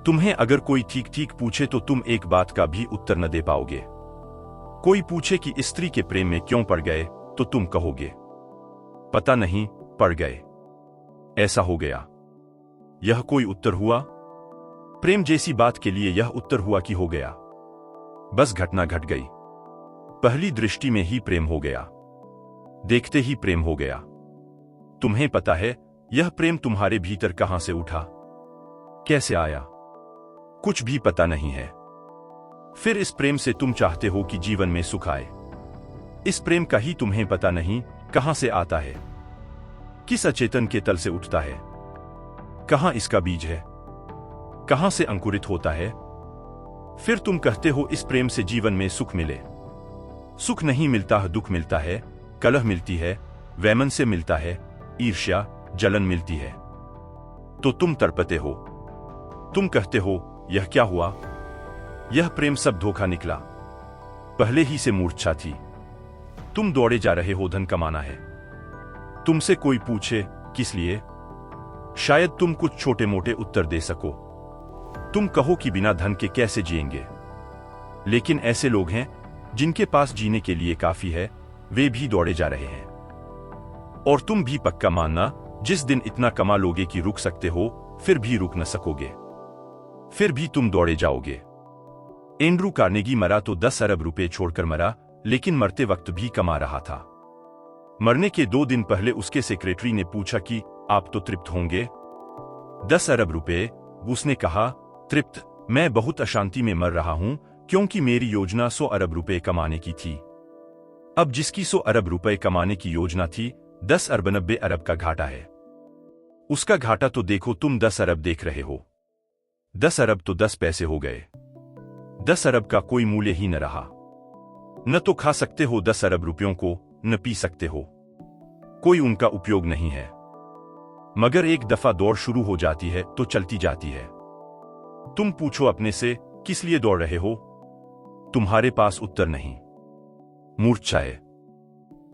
S1: तुम्हें अगर कोई ठीक ठीक पूछे तो तुम एक बात का भी उत्तर न दे पाओगे। कोई पूछे कि स्त्री के प्रेम में क्यों पड़ गए, तो तुम कहोगे, पता नहीं, पड़ गए, ऐसा हो गया। यह कोई उत्तर हुआ? प्रेम जैसी बात के लिए यह उत्तर हुआ कि हो गया। बस घटना घट गई। पहली दृष्टि में ही प्रेम हो गया, देखते ही प्रेम हो गया। तुम्हें पता है यह प्रेम तुम्हारे भीतर कहां से उठा, कैसे आया? कुछ भी पता नहीं है। फिर इस प्रेम से तुम चाहते हो कि जीवन में सुख आए। इस प्रेम का ही तुम्हें पता नहीं कहां से आता है, किस अचेतन के तल से उठता है, कहां इसका बीज है, कहां से अंकुरित होता है। फिर तुम कहते हो इस प्रेम से जीवन में सुख मिले। सुख नहीं मिलता है, दुख मिलता है, कलह मिलती है, वैमन से मिलता है, ईर्ष्या जलन मिलती है। तो तुम तड़पते हो, तुम कहते हो यह क्या हुआ, यह प्रेम सब धोखा निकला, पहले ही से मूर्छा थी। तुम दौड़े जा रहे हो धन कमाना है। तुमसे कोई पूछे किस लिए, शायद तुम कुछ छोटे मोटे उत्तर दे सको। तुम कहो कि बिना धन के कैसे जिएंगे। लेकिन ऐसे लोग हैं जिनके पास जीने के लिए काफी है, वे भी दौड़े जा रहे हैं। और तुम भी पक्का मानना, जिस दिन इतना कमा लोगे कि रुक सकते हो, फिर भी रुक न सकोगे, फिर भी तुम दौड़े जाओगे। एंड्रू कार्नेगी मरा तो 10 अरब रुपए छोड़कर मरा, लेकिन मरते वक्त भी कमा रहा था। मरने के 2 दिन पहले उसके सेक्रेटरी ने पूछा कि आप तो तृप्त होंगे? 10 अरब रुपए, उसने कहा, तृप्त? मैं बहुत अशांति में मर रहा हूं, क्योंकि मेरी योजना 100 अरब रुपए कमाने की थी। अब जिसकी 100 अरब रुपए कमाने की योजना थी, 10 अरब 90 अरब का घाटा है। उसका घाटा तो देखो, तुम 10 अरब देख रहे हो। 10 अरब तो 10 पैसे हो गए। 10 अरब का कोई मूल्य ही न रहा। न तो खा सकते हो 10 अरब रुपयों को, न पी सकते हो, कोई उनका उपयोग नहीं है। मगर एक दफा दौड़ शुरू हो जाती है तो चलती जाती है। तुम पूछो अपने से, किस लिए दौड़ रहे हो? तुम्हारे पास उत्तर नहीं। मूर्छाए,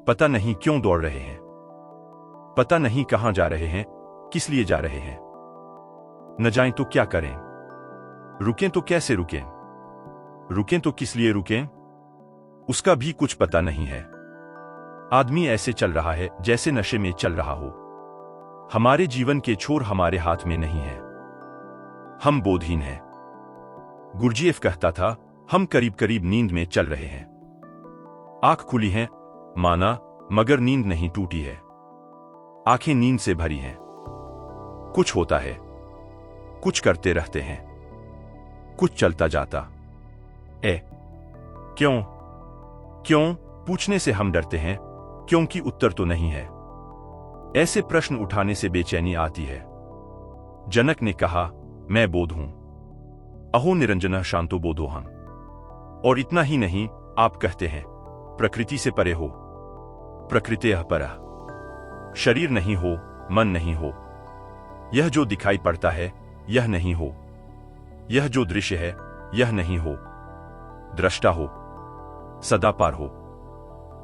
S1: पता नहीं क्यों दौड़ रहे हैं, पता नहीं कहां जा रहे हैं, किस लिए जा रहे हैं। न जाएं तो क्या करें, रुकें तो कैसे रुकें, रुकें तो किस लिए रुकें, उसका भी कुछ पता नहीं है। आदमी ऐसे चल रहा है जैसे नशे में चल रहा हो। हमारे जीवन के छोर हमारे हाथ में नहीं है, हम बोधहीन हैं। गुरजीएफ कहता था, हम करीब करीब नींद में चल रहे हैं। आंख खुली हैं, माना, मगर नींद नहीं टूटी है। आंखें नींद से भरी हैं। कुछ होता है, कुछ करते रहते हैं, कुछ चलता जाता। क्यों क्यों पूछने से हम डरते हैं, क्योंकि उत्तर तो नहीं है। ऐसे प्रश्न उठाने से बेचैनी आती है। जनक ने कहा, मैं बोध हूं। अहो निरंजनः शांतो बोधोहम। और इतना ही नहीं, आप कहते हैं, प्रकृति से परे हो, प्रकृतिः परः। शरीर नहीं हो, मन नहीं हो, यह जो दिखाई पड़ता है यह नहीं हो, यह जो दृश्य है यह नहीं हो, दृष्टा हो, सदा पार हो,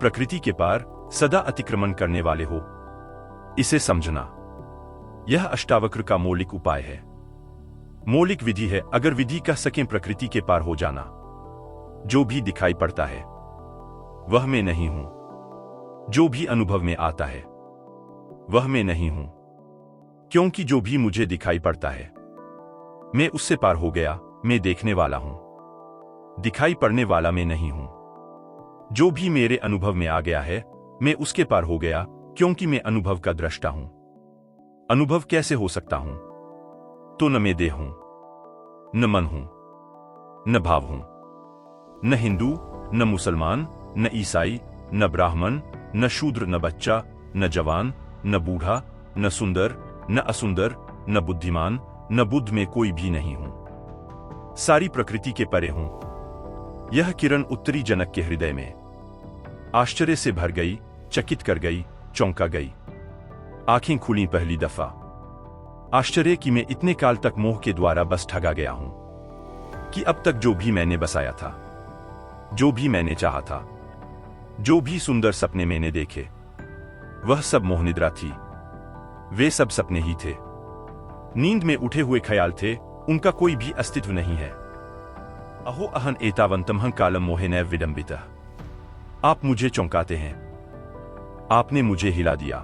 S1: प्रकृति के पार, सदा अतिक्रमण करने वाले हो, इसे समझना। यह अष्टावक्र का मौलिक उपाय है, मौलिक विधि है। अगर विधि कह सकें प्रकृति के पार हो जाना। जो भी दिखाई पड़ता है वह मैं नहीं हूं, जो भी अनुभव में आता है वह मैं नहीं हूं, क्योंकि जो भी मुझे दिखाई पड़ता है मैं उससे पार हो गया, मैं देखने वाला हूं, दिखाई पड़ने वाला मैं नहीं हूं। जो भी मेरे अनुभव में आ गया है मैं उसके पार हो गया, क्योंकि मैं अनुभव का दृष्टा हूं। अनुभव कैसे हो सकता हूं? तो न मैं देह हूं, न मन हूं, न भाव हूं, न हिंदू, न मुसलमान, न ईसाई, न ब्राह्मण, न शूद्र, न बच्चा, न जवान, न बूढ़ा, न सुंदर, न असुंदर, न बुद्धिमान, न बुद्ध में कोई भी नहीं हूं। सारी प्रकृति के परे हूं। यह किरण उत्तरी जनक के हृदय में आश्चर्य से भर गई, चकित कर गई, चौंका गई। आंखें खुली पहली दफा। आश्चर्य कि मैं इतने काल तक मोह के द्वारा बस ठगा गया हूं, कि अब तक जो भी मैंने बसाया था, जो भी मैंने चाहा था, जो भी सुंदर सपने मैंने देखे, वह सब मोहनिद्रा थी। वे सब सपने ही थे, नींद में उठे हुए ख्याल थे, उनका कोई भी अस्तित्व नहीं है। अहो अहं एतावन्तमहं कालम मोहेनैव विडम्बितः। आप मुझे चौंकाते हैं, आपने मुझे हिला दिया,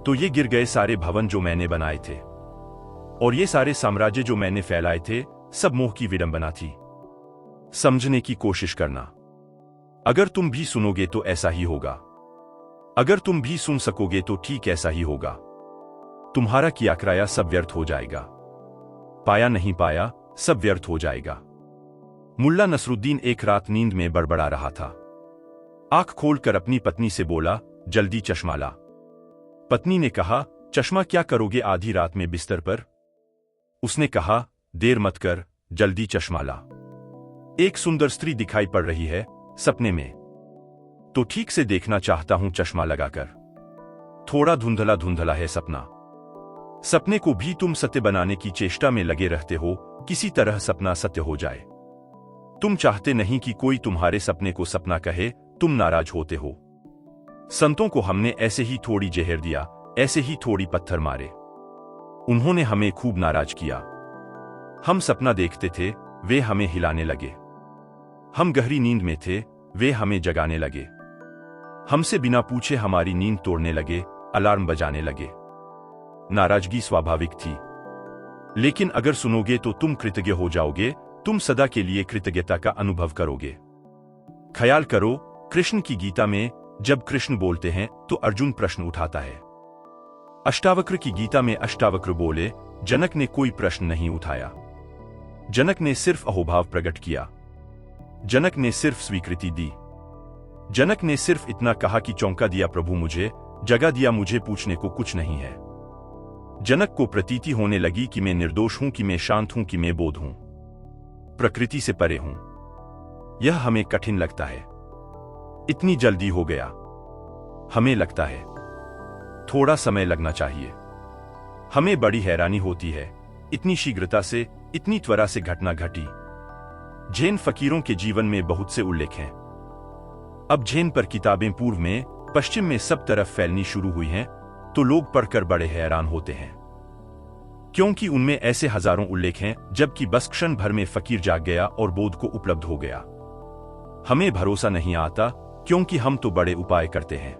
S1: तो ये गिर गए सारे भवन जो मैंने बनाए थे, और ये सारे साम्राज्य जो मैंने फैलाए थे, सब मोह की विडंबना थी। समझने की कोशिश करना। अगर तुम भी सुनोगे तो ऐसा ही होगा, अगर तुम भी सुन सकोगे तो ठीक ऐसा ही होगा। तुम्हारा किया कराया सब व्यर्थ हो जाएगा, पाया नहीं पाया सब व्यर्थ हो जाएगा। मुल्ला नसरुद्दीन एक रात नींद में बड़बड़ा रहा था। आंख खोलकर अपनी पत्नी से बोला, जल्दी चश्मा ला। पत्नी ने कहा, चश्मा क्या करोगे आधी रात में बिस्तर पर? उसने कहा, देर मत कर, जल्दी चश्मा ला। एक सुंदर स्त्री दिखाई पड़ रही है सपने में, तो ठीक से देखना चाहता हूं चश्मा लगाकर। थोड़ा धुंधला धुंधला है सपना। सपने को भी तुम सत्य बनाने की चेष्टा में लगे रहते हो, किसी तरह सपना सत्य हो जाए। तुम चाहते नहीं कि कोई तुम्हारे सपने को सपना कहे, तुम नाराज होते हो। संतों को हमने ऐसे ही थोड़ी जहर दिया, ऐसे ही थोड़ी पत्थर मारे, उन्होंने हमें खूब नाराज किया। हम सपना देखते थे, वे हमें हिलाने लगे। हम गहरी नींद में थे, वे हमें जगाने लगे। हमसे बिना पूछे हमारी नींद तोड़ने लगे, अलार्म बजाने लगे। नाराजगी स्वाभाविक थी, लेकिन अगर सुनोगे तो तुम कृतज्ञ हो जाओगे, तुम सदा के लिए कृतज्ञता का अनुभव करोगे। ख्याल करो, कृष्ण की गीता में जब कृष्ण बोलते हैं तो अर्जुन प्रश्न उठाता है। अष्टावक्र की गीता में अष्टावक्र बोले, जनक ने कोई प्रश्न नहीं उठाया। जनक ने सिर्फ अहोभाव प्रकट किया। जनक ने सिर्फ स्वीकृति दी। जनक ने सिर्फ इतना कहा कि चौंका दिया प्रभु मुझे, जगा दिया मुझे, पूछने को कुछ नहीं है। जनक को प्रतीति होने लगी कि मैं निर्दोष हूं, कि मैं शांत हूं, कि मैं बोध हूं, प्रकृति से परे हूं। यह हमें कठिन लगता है। इतनी जल्दी हो गया। हमें लगता है थोड़ा समय लगना चाहिए। हमें बड़ी हैरानी होती है, इतनी शीघ्रता से, इतनी त्वरा से घटना घटी। जैन फकीरों के जीवन में बहुत से उल्लेख हैं। अब जैन पर किताबें पूर्व में, पश्चिम में सब तरफ फैलनी शुरू हुई हैं, तो लोग पढ़कर बड़े हैरान होते हैं, क्योंकि उनमें ऐसे हजारों उल्लेख हैं, जबकि बस क्षण भर में फकीर जाग गया और बोध को उपलब्ध हो गया। हमें भरोसा नहीं आता, क्योंकि हम तो बड़े उपाय करते हैं,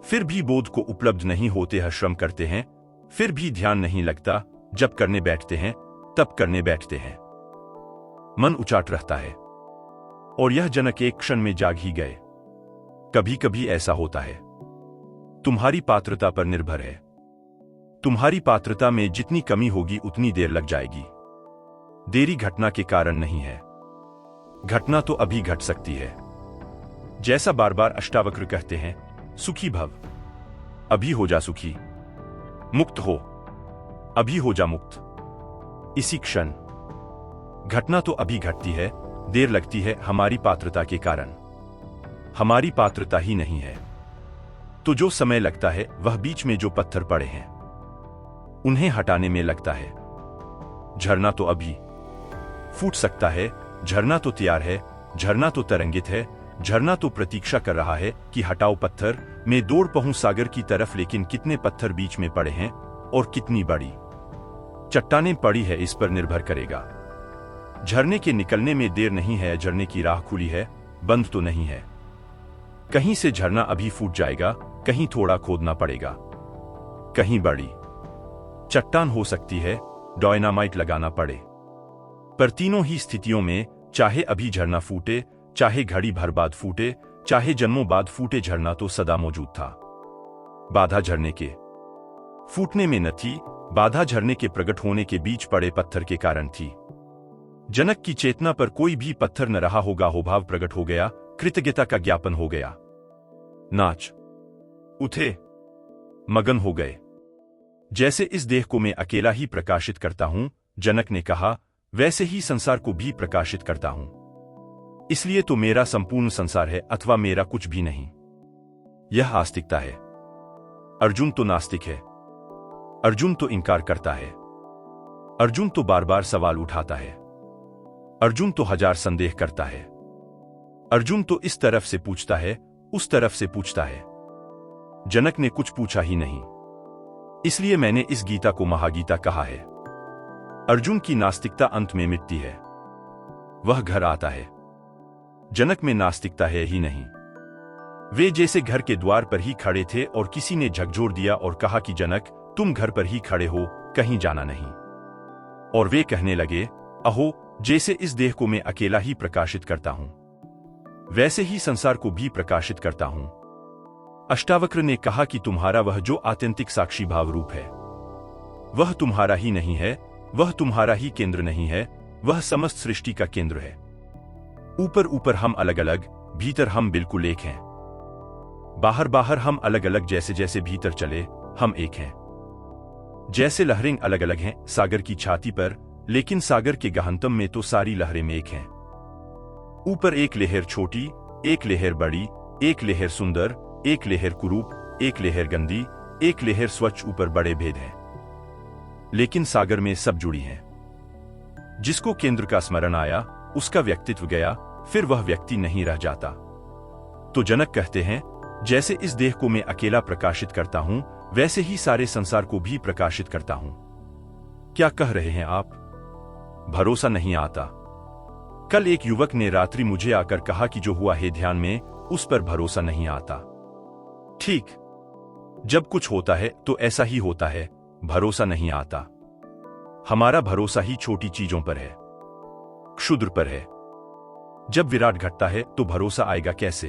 S1: फिर भी बोध को उपलब्ध नहीं होते हैं। श्रम करते हैं, फिर भी ध्यान नहीं लगता। जब करने बैठते हैं, तब करने बैठते हैं। मन उचाट रहता है। और यह जनक एक क्षण में जाग ही गए। कभी कभी ऐसा होता है। तुम्हारी पात्रता पर निर्भर है। तुम्हारी पात्रता में जितनी कमी होगी उतनी देर लग जाएगी। देरी घटना के कारण नहीं है। घटना तो अभी घट सकती है। जैसा बार बार अष्टावक्र कहते हैं, सुखी भव, अभी हो जा सुखी। मुक्त हो, अभी हो जा मुक्त। इसी क्षण। घटना तो अभी घटती है, देर लगती है हमारी पात्रता के कारण। हमारी पात्रता ही नहीं है, तो जो समय लगता है वह बीच में जो पत्थर पड़े हैं उन्हें हटाने में लगता है। झरना तो अभी फूट सकता है, झरना तो तैयार है, झरना तो तरंगित है, झरना तो प्रतीक्षा कर रहा है कि हटाओ पत्थर, मैं दौड़ पहुं सागर की तरफ। लेकिन कितने पत्थर बीच में पड़े हैं और कितनी बड़ी चट्टानें पड़ी है, इस पर निर्भर करेगा। झरने के निकलने में देर नहीं है। झरने की राह खुली है, बंद तो नहीं है। कहीं से झरना अभी फूट जाएगा, कहीं थोड़ा खोदना पड़ेगा, कहीं बड़ी चट्टान हो सकती है, डायनामाइट लगाना पड़े। पर तीनों ही स्थितियों में, चाहे अभी झरना फूटे, चाहे घड़ी भर बाद फूटे, चाहे जन्मों बाद फूटे, झरना तो सदा मौजूद था। बाधा झरने के फूटने में न थी, बाधा झरने के प्रकट होने के बीच पड़े पत्थर के कारण थी। जनक की चेतना पर कोई भी पत्थर न रहा होगा। होभाव प्रकट हो गया, कृतज्ञता का ज्ञापन हो गया। नाच उठे, मगन हो गए। जैसे इस देह को मैं अकेला ही प्रकाशित करता हूं, जनक ने कहा, वैसे ही संसार को भी प्रकाशित करता हूं। इसलिए तो मेरा संपूर्ण संसार है, अथवा मेरा कुछ भी नहीं। यह आस्तिकता है। अर्जुन तो नास्तिक है। अर्जुन तो इनकार करता है। अर्जुन तो बार बार सवाल उठाता है। अर्जुन तो हजार संदेह करता है। अर्जुन तो इस तरफ से पूछता है, उस तरफ से पूछता है। जनक ने कुछ पूछा ही नहीं। इसलिए मैंने इस गीता को महागीता कहा है। अर्जुन की नास्तिकता अंत में मिटती है, वह घर आता है। जनक में नास्तिकता है ही नहीं। वे जैसे घर के द्वार पर ही खड़े थे और किसी ने झकझोर दिया और कहा कि जनक, तुम घर पर ही खड़े हो, कहीं जाना नहीं। और वे कहने लगे, अहो, जैसे इस देह को मैं अकेला ही प्रकाशित करता हूं, वैसे ही संसार को भी प्रकाशित करता हूं। अष्टावक्र ने कहा कि तुम्हारा वह जो आत्यंतिक साक्षी भाव रूप है, वह तुम्हारा ही नहीं है, वह तुम्हारा ही केंद्र नहीं है, वह समस्त सृष्टि का केंद्र है। ऊपर ऊपर हम अलग अलग, भीतर हम बिल्कुल एक हैं। बाहर बाहर हम अलग अलग, जैसे जैसे भीतर चले हम एक हैं। जैसे लहरें अलग अलग हैं सागर की छाती पर, लेकिन सागर के गहनतम में तो सारी लहरें में एक हैं। ऊपर एक लहर छोटी, एक लहर बड़ी, एक लहर सुंदर, एक लहर कुरूप, एक लहर गंदी, एक लहर स्वच्छ। ऊपर बड़े भेद हैं, लेकिन सागर में सब जुड़ी हैं। जिसको केंद्र का स्मरण आया, उसका व्यक्तित्व गया, फिर वह व्यक्ति नहीं रह जाता। तो जनक कहते हैं, जैसे इस देह को मैं अकेला प्रकाशित करता हूं, वैसे ही सारे संसार को भी प्रकाशित करता हूं। क्या कह रहे हैं आप? भरोसा नहीं आता। कल एक युवक ने रात्रि मुझे आकर कहा कि जो हुआ है ध्यान में, उस पर भरोसा नहीं आता। ठीक, जब कुछ होता है तो ऐसा ही होता है, भरोसा नहीं आता। हमारा भरोसा ही छोटी चीजों पर है, क्षुद्र पर है। जब विराट घटता है तो भरोसा आएगा कैसे?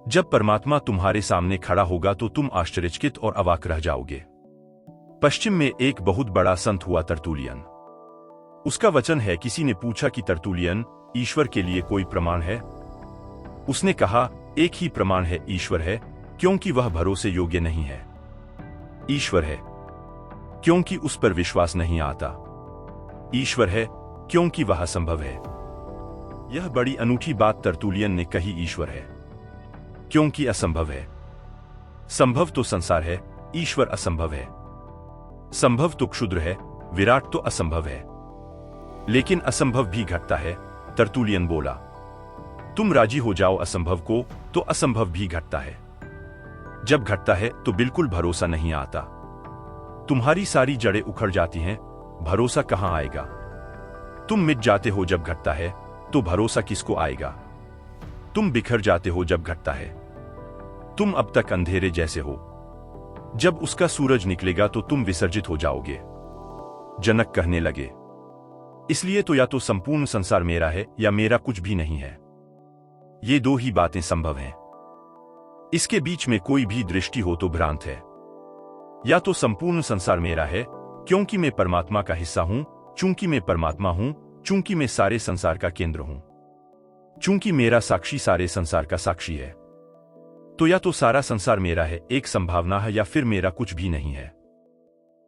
S1: जब परमात्मा तुम्हारे सामने खड़ा होगा तो तुम आश्चर्यचकित और अवाक रह जाओगे। पश्चिम में एक बहुत बड़ा संत हुआ तरतुलियन। उसका वचन है, किसी ने पूछा कि तरतुलियन, ईश्वर के लिए कोई प्रमाण है? उसने कहा, एक ही प्रमाण है, ईश्वर है, क्योंकि वह भरोसे योग्य नहीं है। ईश्वर है, क्योंकि उस पर विश्वास नहीं आता। ईश्वर है क्योंकि वह असंभव है। यह बड़ी अनूठी बात तरतुलियन ने कही, ईश्वर है क्योंकि असंभव है। संभव तो संसार है, ईश्वर असंभव है। संभव तो क्षुद्र है, विराट तो असंभव है। लेकिन असंभव भी घटता है, तरतुलियन बोला। तुम राजी हो जाओ असंभव को, तो असंभव भी घटता है। जब घटता है तो बिल्कुल भरोसा नहीं आता। तुम्हारी सारी जड़ें उखड़ जाती हैं, भरोसा कहां आएगा? तुम मिट जाते हो जब घटता है, तो भरोसा किसको आएगा? तुम बिखर जाते हो जब घटता है। तुम अब तक अंधेरे जैसे हो, जब उसका सूरज निकलेगा तो तुम विसर्जित हो जाओगे। जनक कहने लगे, इसलिए तो या तो संपूर्ण संसार मेरा है या मेरा कुछ भी नहीं है। ये दो ही बातें संभव हैं। इसके बीच में कोई भी दृष्टि हो तो भ्रांत है। या तो संपूर्ण संसार मेरा है क्योंकि मैं परमात्मा का हिस्सा हूं, चूंकि मैं परमात्मा हूं, चूंकि मैं सारे संसार का केंद्र हूं, चूंकि मेरा साक्षी सारे संसार का साक्षी है। तो या तो सारा संसार मेरा है, एक संभावना है, या फिर मेरा कुछ भी नहीं है,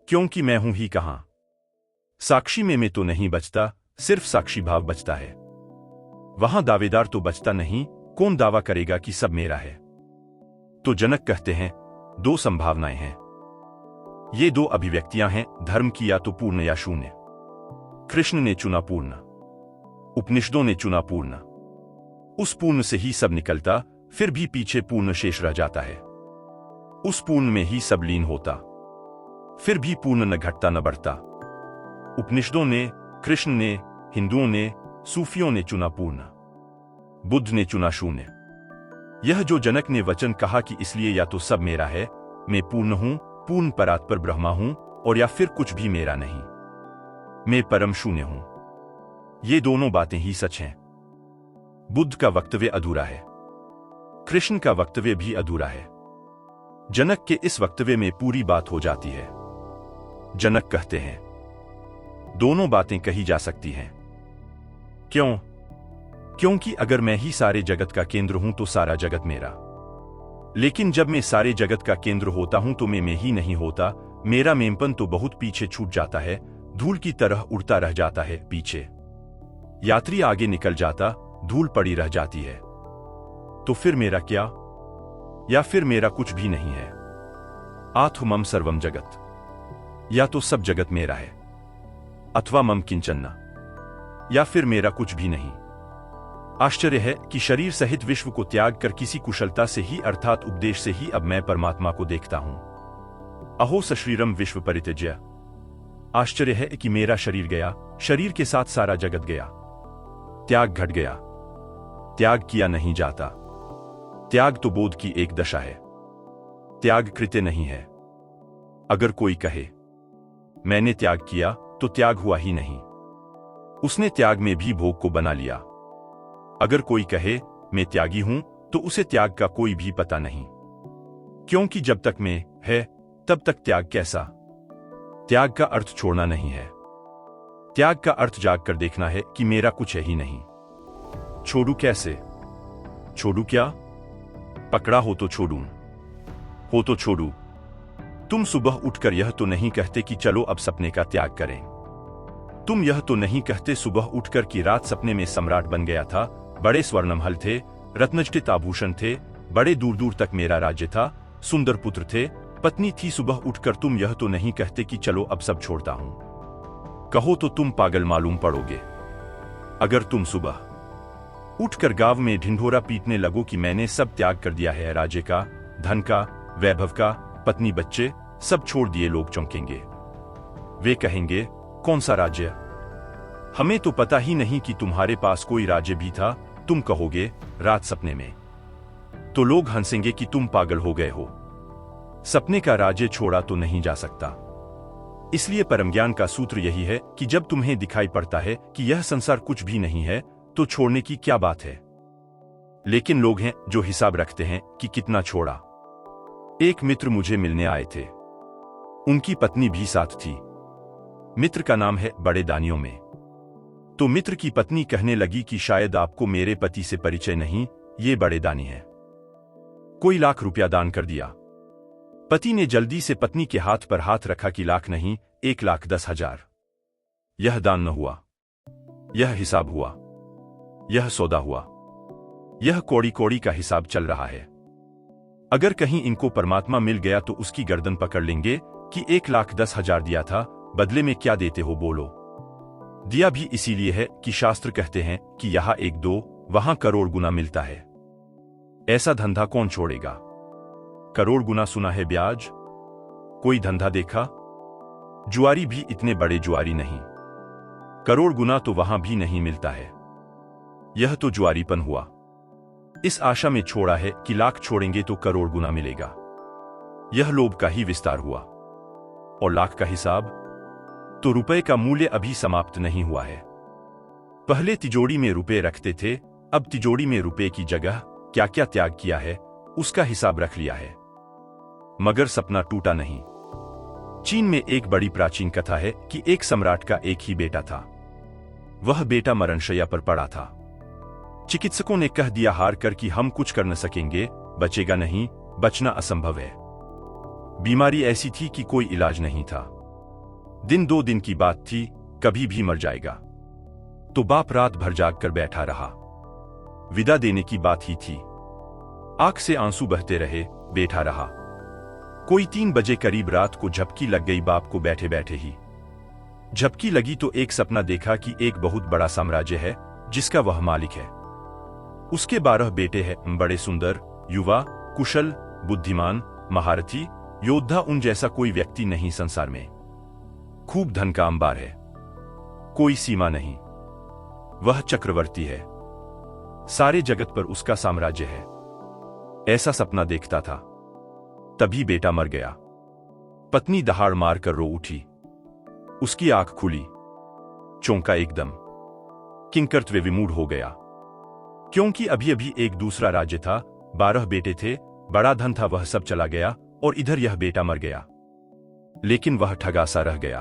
S1: क्योंकि मैं हूं ही कहां। साक्षी में मैं तो नहीं बचता, सिर्फ साक्षी भाव बचता है। वहां दावेदार तो बचता नहीं, कौन दावा करेगा कि सब मेरा है? तो जनक कहते हैं, दो संभावनाएं हैं। ये दो अभिव्यक्तियां हैं, धर्म की, या तो पूर्ण या शून्य। कृष्ण ने चुना पूर्ण, उपनिषदों ने चुना पूर्ण। उस पूर्ण से ही सब निकलता, फिर भी पीछे पूर्ण शेष रह जाता है। उस पूर्ण में ही सब लीन होता, फिर भी पूर्ण न घटता न बढ़ता। उपनिषदों ने, कृष्ण ने, हिंदुओं ने, सूफियों ने चुना पूर्ण, बुद्ध ने चुना शून्य। यह जो जनक ने वचन कहा कि इसलिए या तो सब मेरा है, मैं पूर्ण हूं, पूर्ण परात्पर ब्रह्मा हूं, और या फिर कुछ भी मेरा नहीं, मैं परम शून्य हूं, ये दोनों बातें ही सच हैं। बुद्ध का वक्तव्य अधूरा है, कृष्ण का वक्तव्य भी अधूरा है। जनक के इस वक्तव्य में पूरी बात हो जाती है। जनक कहते हैं, दोनों बातें कही जा सकती हैं। क्यों? क्योंकि अगर मैं ही सारे जगत का केंद्र हूं तो सारा जगत मेरा। लेकिन जब मैं सारे जगत का केंद्र होता हूं तो मैं ही नहीं होता, मेरा मेंपन तो बहुत पीछे छूट जाता है, धूल की तरह उड़ता रह जाता है पीछे। यात्री आगे निकल जाता, धूल पड़ी रह जाती है। तो फिर मेरा क्या? या फिर मेरा कुछ भी नहीं है। आत्म मम सर्वम जगत, या तो सब जगत मेरा है, अथवा मम किंचन, या फिर मेरा कुछ भी नहीं। आश्चर्य है कि शरीर सहित विश्व को त्याग कर किसी कुशलता से ही, अर्थात उपदेश से ही, अब मैं परमात्मा को देखता हूं। अहो सशरीरम विश्व परित्यज्य। आश्चर्य है कि मेरा शरीर गया, शरीर के साथ सारा जगत गया। त्याग घट गया। त्याग किया नहीं जाता। त्याग तो बोध की एक दशा है, त्याग कृत्य नहीं है। अगर कोई कहे मैंने त्याग किया, तो त्याग हुआ ही नहीं, उसने त्याग में भी भोग को बना लिया। अगर कोई कहे मैं त्यागी हूं, तो उसे त्याग का कोई भी पता नहीं, क्योंकि जब तक मैं है तब तक त्याग कैसा? त्याग का अर्थ छोड़ना नहीं है, त्याग का अर्थ जाग कर देखना है कि मेरा कुछ है ही नहीं। छोड़ू कैसे? छोड़ू क्या? पकड़ा हो तो छोड़ूं, हो तो छोड़ू। तुम सुबह उठकर यह तो नहीं कहते कि चलो अब सपने का त्याग करें। तुम यह तो नहीं कहते सुबह उठकर कि रात सपने में सम्राट बन गया था, बड़े स्वर्णमहल थे, रत्नजटित आभूषण थे, बड़े दूर दूर तक मेरा राज्य था, सुंदर पुत्र थे, पत्नी थी। सुबह उठकर तुम यह तो नहीं कहते कि चलो अब सब छोड़ता हूं। कहो तो तुम पागल मालूम पड़ोगे। अगर तुम सुबह उठकर गांव में ढिंढोरा पीटने लगो कि मैंने सब त्याग कर दिया है, राज्य का, धन का, वैभव का, पत्नी बच्चे सब छोड़ दिए, लोग चौंकेंगे। वे कहेंगे कौन सा राज्य? हमें तो पता ही नहीं कि तुम्हारे पास कोई राज्य भी था। तुम कहोगे रात सपने में, तो लोग हंसेंगे कि तुम पागल हो गए हो। सपने का राज्य छोड़ा तो नहीं जा सकता। इसलिए परम ज्ञान का सूत्र यही है कि जब तुम्हें दिखाई पड़ता है कि यह संसार कुछ भी नहीं है, तो छोड़ने की क्या बात है। लेकिन लोग हैं जो हिसाब रखते हैं कि कितना छोड़ा। एक मित्र मुझे मिलने आए थे, उनकी पत्नी भी साथ थी। मित्र का नाम है बड़े दानियों में। तो मित्र की पत्नी कहने लगी कि शायद आपको मेरे पति से परिचय नहीं, ये बड़े दानी है। कोई लाख रुपया दान कर दिया। पति ने जल्दी से पत्नी के हाथ पर हाथ रखा कि लाख नहीं, 1,10,000। यह दान न हुआ, यह हिसाब हुआ, यह सौदा हुआ, यह कौड़ी कौड़ी का हिसाब चल रहा है। अगर कहीं इनको परमात्मा मिल गया तो उसकी गर्दन पकड़ लेंगे कि 1,10,000 दिया था, बदले में क्या देते हो बोलो। दिया भी इसीलिए है कि शास्त्र कहते हैं कि यहां 1-2, वहां करोड़ गुना मिलता है। ऐसा धंधा कौन छोड़ेगा? करोड़ गुना सुना है ब्याज, कोई धंधा देखा? जुआरी भी इतने बड़े जुआरी नहीं, करोड़ गुना तो वहां भी नहीं मिलता है। यह तो जुआरीपन हुआ। इस आशा में छोड़ा है कि लाख छोड़ेंगे तो करोड़ गुना मिलेगा। यह लोभ का ही विस्तार हुआ। और लाख का हिसाब तो रुपए का मूल्य अभी समाप्त नहीं हुआ है। पहले तिजोरी में रुपए रखते थे, अब तिजोरी में रुपए की जगह क्या क्या त्याग किया है उसका हिसाब रख लिया है। मगर सपना टूटा नहीं। चीन में एक बड़ी प्राचीन कथा है कि एक सम्राट का एक ही बेटा था। वह बेटा मरणशैया पर पड़ा था। चिकित्सकों ने कह दिया हार कर कि हम कुछ कर न सकेंगे, बचेगा नहीं, बचना असंभव है। बीमारी ऐसी थी कि कोई इलाज नहीं था। 1-2 दिन की बात थी, कभी भी मर जाएगा। तो बाप रात भर जाग कर बैठा रहा। विदा देने की बात ही थी। आंख से आंसू बहते रहे, बैठा रहा। कोई 3 बजे करीब रात को झपकी लग गई बाप को बैठे बैठे ही। झपकी लगी तो एक सपना देखा कि एक बहुत बड़ा साम्राज्य है जिसका वह मालिक है। उसके 12 बेटे हैं, बड़े सुंदर, युवा, कुशल, बुद्धिमान, महारथी, योद्धा। उन जैसा कोई व्यक्ति नहीं संसार में। खूब धन का अंबार है, कोई सीमा नहीं। वह चक्रवर्ती है, सारे जगत पर उसका साम्राज्य है। ऐसा सपना देखता था। तभी बेटा मर गया। पत्नी दहाड़ मार कर रो उठी। उसकी आंख खुली, चौंका एकदम, किंकरत्वे विमूढ़ हो गया। क्योंकि अभी अभी एक दूसरा राज्य था, 12 बेटे थे, बड़ा धन था, वह सब चला गया और इधर यह बेटा मर गया। लेकिन वह ठगा सा रह गया।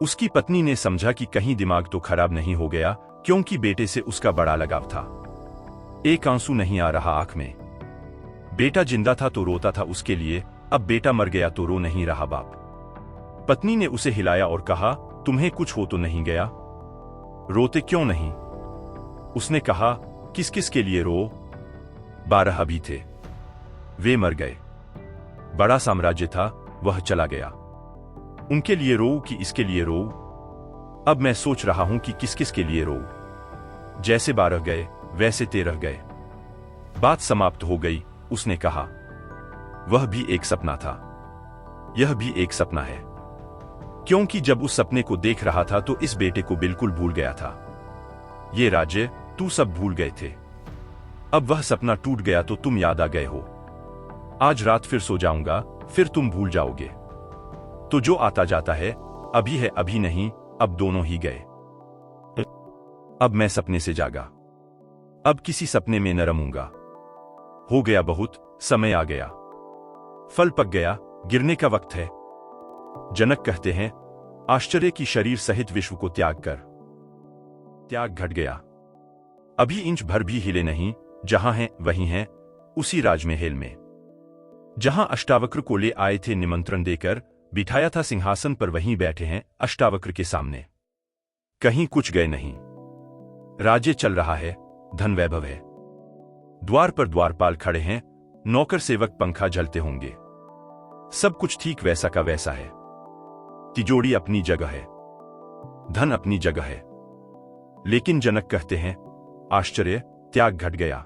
S1: उसकी पत्नी ने समझा कि कहीं दिमाग तो खराब नहीं हो गया, क्योंकि बेटे से उसका बड़ा लगाव था। एक आंसू नहीं आ रहा आंख में। बेटा जिंदा था तो रोता था उसके लिए, अब बेटा मर गया तो रो नहीं रहा बाप। पत्नी ने उसे हिलाया और कहा, तुम्हें कुछ हो तो नहीं गया? रोते क्यों नहीं? उसने कहा, किस किस के लिए रो? 12 अभी थे, वे मर गए। बड़ा साम्राज्य था, वह चला गया। उनके लिए रो कि इसके लिए रो? अब मैं सोच रहा हूं कि किस किस के लिए रो। जैसे 12 गए वैसे 13 गए। बात समाप्त हो गई। उसने कहा, वह भी एक सपना था, यह भी एक सपना है। क्योंकि जब उस सपने को देख रहा था तो इस बेटे को बिल्कुल भूल गया था। ये राज्य तू सब भूल गए थे। अब वह सपना टूट गया तो तुम याद आ गए हो। आज रात फिर सो जाऊंगा, फिर तुम भूल जाओगे। तो जो आता जाता है अभी है, अभी नहीं, अब दोनों ही गए। अब मैं सपने से जागा, अब किसी सपने में न रमूंगा। हो गया बहुत, समय आ गया, फल पक गया, गिरने का वक्त है। जनक कहते हैं, आश्चर्य की शरीर सहित विश्व को त्याग कर। त्याग घट गया। अभी इंच भर भी हिले नहीं। जहां हैं वहीं हैं, उसी राजमहल में जहां अष्टावक्र को ले आए थे निमंत्रण देकर, बिठाया था सिंहासन पर, वहीं बैठे हैं अष्टावक्र के सामने। कहीं कुछ गए नहीं। राज्य चल रहा है, धन वैभव है। द्वार पर द्वारपाल खड़े हैं, नौकर सेवक पंखा झलते होंगे। सब कुछ ठीक वैसा का वैसा है। तिजोरी अपनी जगह है, धन अपनी जगह है। लेकिन जनक कहते हैं, आश्चर्य, त्याग घट गया।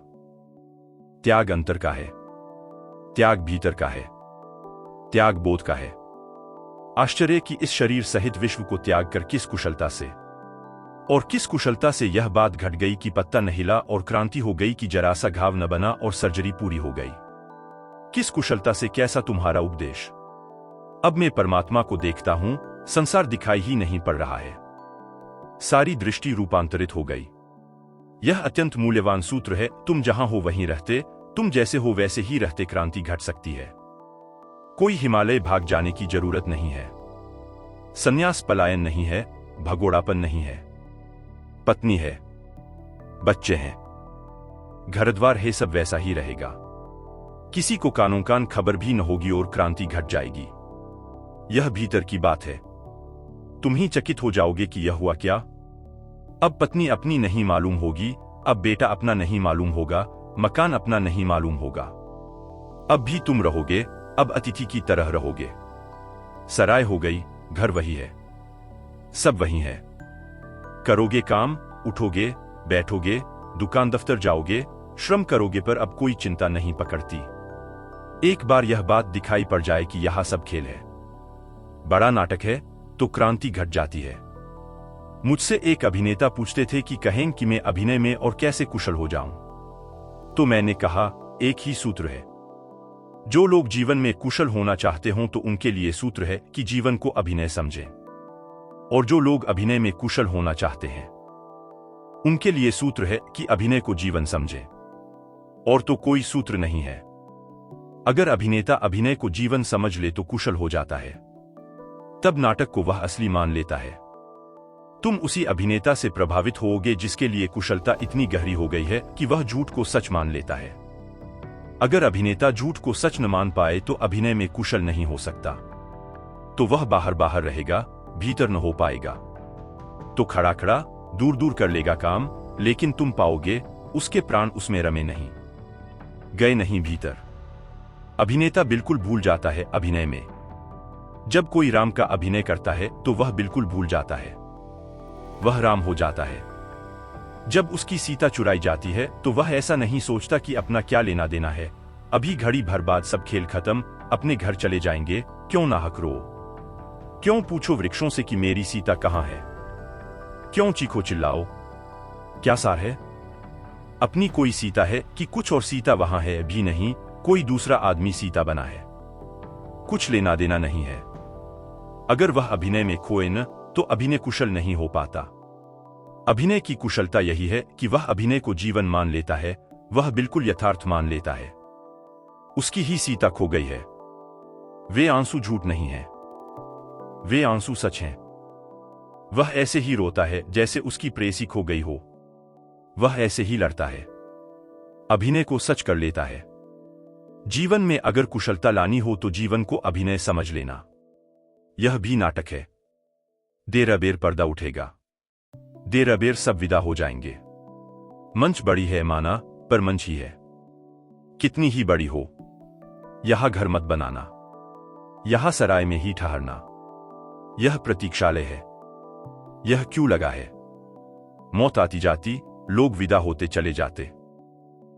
S1: त्याग अंतर का है, त्याग भीतर का है, त्याग बोध का है। आश्चर्य कि इस शरीर सहित विश्व को त्याग कर किस कुशलता से, और किस कुशलता से यह बात घट गई कि पत्ता न हिला और क्रांति हो गई कि जरा सा घाव न बना और सर्जरी पूरी हो गई। किस कुशलता से, कैसा तुम्हारा उपदेश। अब मैं परमात्मा को देखता हूं, संसार दिखाई ही नहीं पड़ रहा है। सारी दृष्टि रूपांतरित हो गई। यह अत्यंत मूल्यवान सूत्र है, तुम जहां हो वहीं रहते, तुम जैसे हो वैसे ही रहते, क्रांति घट सकती है। कोई हिमालय भाग जाने की जरूरत नहीं है। संन्यास पलायन नहीं है, भगोड़ापन नहीं है। पत्नी है, बच्चे हैं, घर द्वार है, सब वैसा ही रहेगा। किसी को कानों कान खबर भी न होगी और क्रांति घट जाएगी। यह भीतर की बात है। तुम ही चकित हो जाओगे कि यह हुआ क्या। अब पत्नी अपनी नहीं मालूम होगी, अब बेटा अपना नहीं मालूम होगा, मकान अपना नहीं मालूम होगा। अब भी तुम रहोगे, अब अतिथि की तरह रहोगे। सराय हो गई, घर वही है, सब वही है। करोगे काम, उठोगे, बैठोगे, दुकान दफ्तर जाओगे, श्रम करोगे, पर अब कोई चिंता नहीं पकड़ती। एक बार यह बात दिखाई पड़ जाए कि यहां सब खेल है, बड़ा नाटक है, तो क्रांति घट जाती है। मुझसे एक अभिनेता पूछते थे कि कहें कि मैं अभिनय में और कैसे कुशल हो जाऊं। तो मैंने कहा, एक ही सूत्र है। जो लोग जीवन में कुशल होना चाहते हों तो उनके लिए सूत्र है कि जीवन को अभिनय समझें, और जो लोग अभिनय में कुशल होना चाहते हैं उनके लिए सूत्र है कि अभिनय को जीवन समझें। और तो कोई सूत्र नहीं है। अगर अभिनेता अभिनय को जीवन समझ ले तो कुशल हो जाता है, तब नाटक को वह असली मान लेता है। तुम उसी अभिनेता से प्रभावित होोगे जिसके लिए कुशलता इतनी गहरी हो गई है कि वह झूठ को सच मान लेता है। अगर अभिनेता झूठ को सच न मान पाए तो अभिनय में कुशल नहीं हो सकता, तो वह बाहर बाहर रहेगा, भीतर न हो पाएगा। तो खड़ा खड़ा दूर दूर कर लेगा काम, लेकिन तुम पाओगे उसके प्राण उसमें रमे नहीं, गए नहीं भीतर। अभिनेता बिल्कुल भूल जाता है अभिनय में। जब कोई राम का अभिनय करता है तो वह बिल्कुल भूल जाता है, वह राम हो जाता है। जब उसकी सीता चुराई जाती है तो वह ऐसा नहीं सोचता कि अपना क्या लेना देना है, अभी घड़ी भर बाद सब खेल खत्म, अपने घर चले जाएंगे, क्यों नाहक रो, क्यों पूछो वृक्षों से कि मेरी सीता कहां है, क्यों चीखो चिल्लाओ, क्या सार है। अपनी कोई सीता है कि कुछ और सीता वहां है भी नहीं, कोई दूसरा आदमी सीता बना है, कुछ लेना देना नहीं है। अगर वह अभिनय में खोए न तो अभिनय कुशल नहीं हो पाता। अभिनय की कुशलता यही है कि वह अभिनय को जीवन मान लेता है, वह बिल्कुल यथार्थ मान लेता है। उसकी ही सीता खो गई है। वे आंसू झूठ नहीं है, वे आंसू सच हैं। वह ऐसे ही रोता है जैसे उसकी प्रेसी खो गई हो, वह ऐसे ही लड़ता है, अभिनय को सच कर लेता है। जीवन में अगर कुशलता लानी हो तो जीवन को अभिनय समझ लेना। यह भी नाटक है। देर अबेर पर्दा उठेगा, देर अबेर सब विदा हो जाएंगे। मंच बड़ी है माना, पर मंच ही है, कितनी ही बड़ी हो। यहां घर मत बनाना, यहां सराय में ही ठहरना। यह प्रतीक्षालय है, यह क्यों लगा है। मौत आती जाती, लोग विदा होते चले जाते,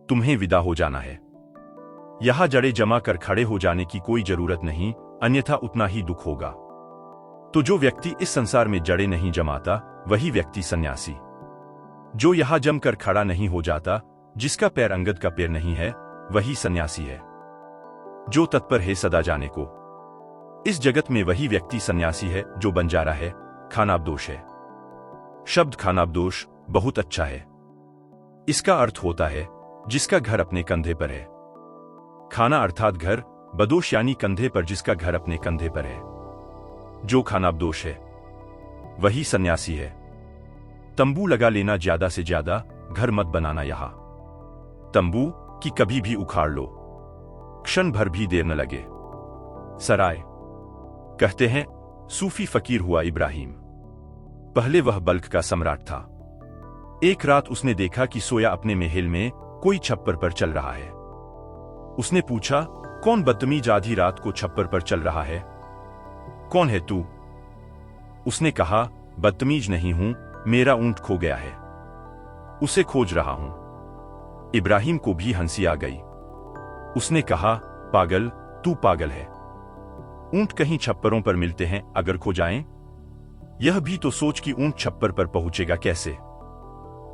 S1: तुम्हें विदा हो जाना है। यहां जड़े जमा कर खड़े हो जाने की कोई जरूरत नहीं, अन्यथा उतना ही दुख होगा। तो जो व्यक्ति इस संसार में जड़े नहीं जमाता वही व्यक्ति सन्यासी। जो यहां जमकर खड़ा नहीं हो जाता, जिसका पैर अंगद का पैर नहीं है, वही सन्यासी है। जो तत्पर है सदा जाने को इस जगत में, वही व्यक्ति सन्यासी है। जो बंजारा है, खानाबदोश है। शब्द खानाबदोश बहुत अच्छा है। इसका अर्थ होता है जिसका घर अपने कंधे पर है। खाना अर्थात घर, बदोश यानी कंधे पर जिसका घर अपने कंधे पर है। जो खानाबदोश है वही सन्यासी है। तंबू लगा लेना ज्यादा से ज्यादा, घर मत बनाना यहां। तंबू की कभी भी उखाड़ लो, क्षण भर भी देर न लगे। सराय कहते हैं सूफी फकीर हुआ इब्राहिम। पहले वह बल्ख का सम्राट था। एक रात उसने देखा कि सोया अपने महल में कोई छप्पर पर चल रहा है। उसने पूछा, कौन बदतमीज आधी रात को छप्पर पर चल रहा है, कौन है तू। उसने कहा, बदतमीज नहीं हूं, मेरा ऊंट खो गया है, उसे खोज रहा हूं। इब्राहिम को भी हंसी आ गई। उसने कहा, पागल, तू पागल है। ऊंट कहीं छप्परों पर मिलते हैं, अगर खो जाएं। यह भी तो सोच कि ऊंट छप्पर पर पहुंचेगा कैसे।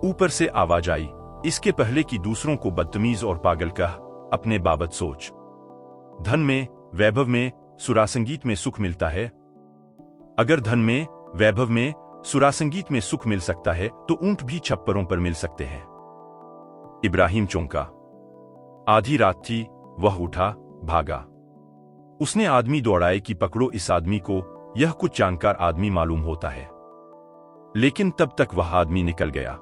S1: ऊपर से आवाज आई, इसके पहले कि दूसरों को बदतमीज और पागल कह, अपने बाबत सोच। धन में, वैभव में, सुरासंगीत में सुख मिलता है। अगर धन में, वैभव में, सुरासंगीत में सुख मिल सकता है तो ऊंट भी छप्परों पर मिल सकते हैं। इब्राहिम चौंका। आधी रात थी, वह उठा, भागा। उसने आदमी दौड़ाए कि पकड़ो इस आदमी को, यह कुछ जानकार आदमी मालूम होता है। लेकिन तब तक वह आदमी निकल गया।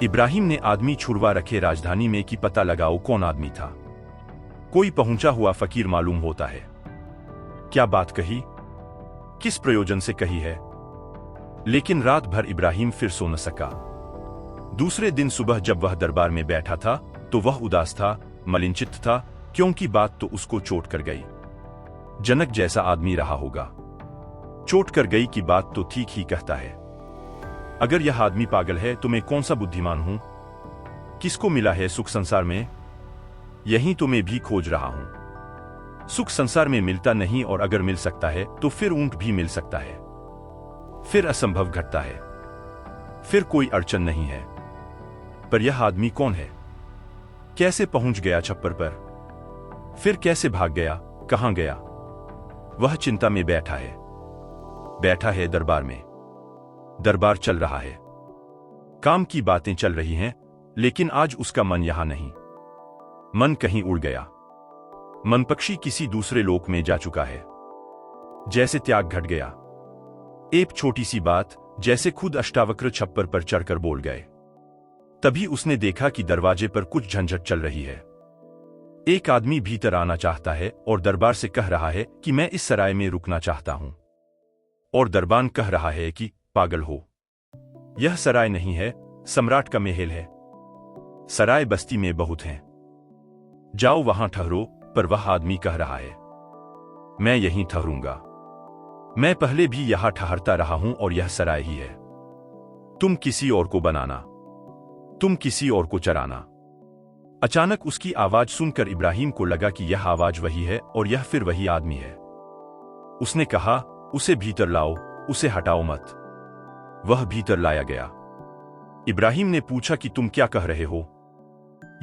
S1: इब्राहिम ने आदमी छुड़वा रखे राजधानी में कि पता लगाओ कौन आदमी था। कोई पहुंचा हुआ फकीर मालूम होता है। क्या बात कही, किस प्रयोजन से कही है? लेकिन रात भर इब्राहिम फिर सो न सका। दूसरे दिन सुबह जब वह दरबार में बैठा था तो वह उदास था, मलिनचित्त था, क्योंकि बात तो उसको चोट कर गई। जनक जैसा आदमी रहा होगा। चोट कर गई की बात तो ठीक ही कहता है। अगर यह आदमी पागल है तो मैं कौन सा बुद्धिमान हूं? किसको मिला है सुख संसार में? यही तो मैं भी खोज रहा हूं। सुख संसार में मिलता नहीं, और अगर मिल सकता है तो फिर ऊंट भी मिल सकता है। फिर असंभव घटता है, फिर कोई अड़चन नहीं है। पर यह आदमी कौन है? कैसे पहुंच गया छप्पर पर? फिर कैसे भाग गया? कहां गया? वह चिंता में बैठा है दरबार में। दरबार चल रहा है, काम की बातें चल रही हैं, लेकिन आज उसका मन यहां नहीं। मन कहीं उड़ गया। मन पक्षी किसी दूसरे लोक में जा चुका है। जैसे त्याग घट गया। एक छोटी सी बात, जैसे खुद अष्टावक्र छप्पर पर चढ़कर बोल गए। तभी उसने देखा कि दरवाजे पर कुछ झंझट चल रही है। एक आदमी भीतर आना चाहता है और दरबार से कह रहा है कि मैं इस सराय में रुकना चाहता हूं। और दरबान कह रहा है कि पागल हो, यह सराय नहीं है, सम्राट का महल है। सराय बस्ती में बहुत हैं, जाओ वहां ठहरो। पर वह आदमी कह रहा है, मैं यहीं ठहरूंगा। मैं पहले भी यहां ठहरता रहा हूं और यह सराय ही है। तुम किसी और को बनाना, तुम किसी और को चराना। अचानक उसकी आवाज सुनकर इब्राहिम को लगा कि यह आवाज वही है और यह फिर वही आदमी है। उसने कहा, उसे भीतर लाओ, उसे हटाओ मत। वह भीतर लाया गया। इब्राहिम ने पूछा कि तुम क्या कह रहे हो?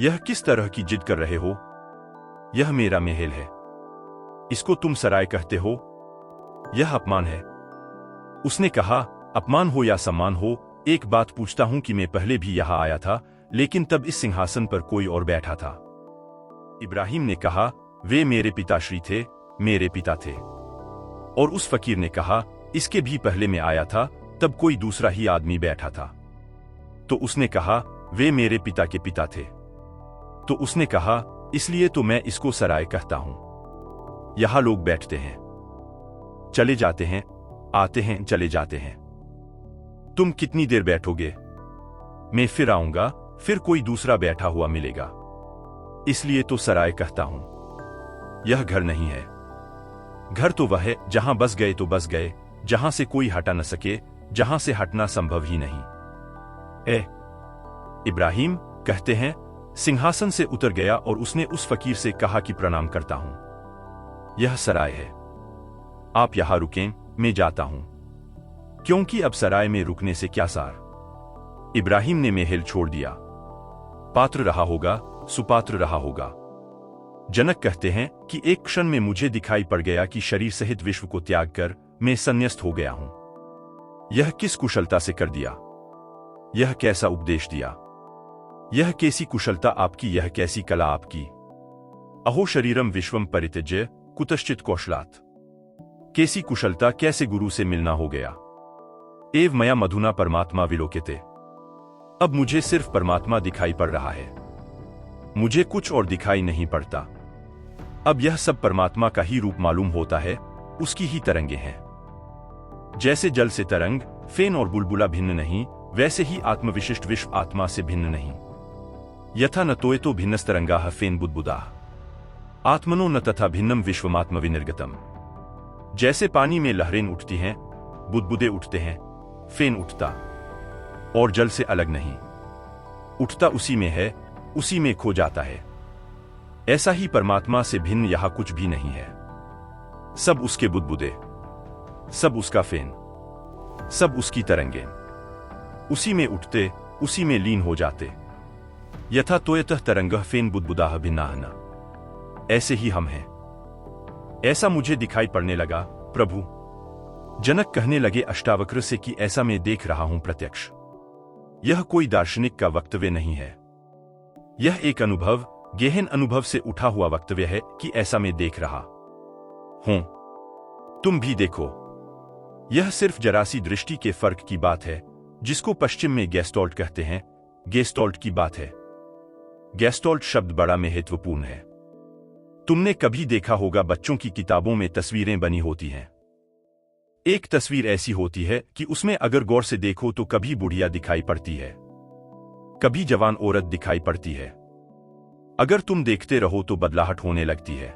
S1: यह किस तरह की जिद कर रहे हो? यह मेरा महल है, इसको तुम सराय कहते हो? यह अपमान है। उसने कहा, अपमान हो या सम्मान हो, एक बात पूछता हूं कि मैं पहले भी यहां आया था, लेकिन तब इस सिंहासन पर कोई और बैठा था। इब्राहिम ने कहा, वे मेरे पिताश्री थे, मेरे पिता थे। और उस फकीर ने कहा, इसके भी पहले मैं आया था, तब कोई दूसरा ही आदमी बैठा था। तो उसने कहा, वे मेरे पिता के पिता थे। तो उसने कहा, इसलिए तो मैं इसको सराय कहता हूं। यहां लोग बैठते हैं, चले जाते हैं, आते हैं, चले जाते हैं। तुम कितनी देर बैठोगे? मैं फिर आऊंगा, फिर कोई दूसरा बैठा हुआ मिलेगा। इसलिए तो सराय कहता हूं। यह घर नहीं है। घर तो वह है जहां बस गए तो बस गए, जहां से कोई हटा न सके, जहां से हटना संभव ही नहीं। इब्राहिम कहते हैं, सिंहासन से उतर गया और उसने उस फकीर से कहा कि प्रणाम करता हूं। यह सराय है, आप यहां रुकें, मैं जाता हूं। क्योंकि अब सराय में रुकने से क्या सार। इब्राहिम ने महल छोड़ दिया। पात्र रहा होगा, सुपात्र रहा होगा। जनक कहते हैं कि एक क्षण में मुझे दिखाई पड़ गया कि शरीर सहित विश्व को त्याग कर मैं संन्यस्त हो गया हूं। यह किस कुशलता से कर दिया? यह कैसा उपदेश दिया? यह कैसी कुशलता आपकी, यह कैसी कला आपकी। अहो शरीरम विश्वम परित्यज्य कुतश्चित कौशलात्। कैसी कुशलता, कैसे गुरु से मिलना हो गया। एव मया मधुना परमात्मा विलोक्यते। अब मुझे सिर्फ परमात्मा दिखाई पड़ रहा है, मुझे कुछ और दिखाई नहीं पड़ता। अब यह सब परमात्मा का ही रूप मालूम होता है, उसकी ही तरंगे हैं। जैसे जल से तरंग, फेन और बुलबुला भिन्न नहीं, वैसे ही आत्मविशिष्ट विश्व आत्मा से भिन्न नहीं। यथा न तोयतो भिन्नस्तरंगाः फेन बुद्बुदाः आत्मनो न तथा भिन्नम विश्वमात्म विनिर्गतम। जैसे पानी में लहरें उठती हैं, बुदबुदे उठते हैं, फेन उठता और जल से अलग नहीं, उठता उसी में है, उसी में खो जाता है। ऐसा ही परमात्मा से भिन्न यहां कुछ भी नहीं है। सब उसके बुदबुदे, सब उसका फेन, सब उसकी तरंगे, उसी में उठते, उसी में लीन हो जाते। यथा तोयतः तरंगः फेन बुदबुदाः भिन्नाः न। ऐसे ही हम हैं। ऐसा मुझे दिखाई पड़ने लगा प्रभु। जनक कहने लगे अष्टावक्र से कि ऐसा मैं देख रहा हूं प्रत्यक्ष। यह कोई दार्शनिक का वक्तव्य नहीं है। यह एक अनुभव, गहन अनुभव से उठा हुआ वक्तव्य है कि ऐसा मैं देख रहा हूं। तुम भी देखो। यह सिर्फ जरासी दृष्टि के फर्क की बात है, जिसको पश्चिम में गेस्टॉल्ट कहते हैं, गेस्टॉल्ट की बात है। गेस्टॉल्ट शब्द बड़ा महत्वपूर्ण है। तुमने कभी देखा होगा बच्चों की किताबों में तस्वीरें बनी होती हैं। एक तस्वीर ऐसी होती है कि उसमें अगर गौर से देखो तो कभी बुढ़िया दिखाई पड़ती है, कभी जवान औरत दिखाई पड़ती है। अगर तुम देखते रहो तो बदलाहट होने लगती है,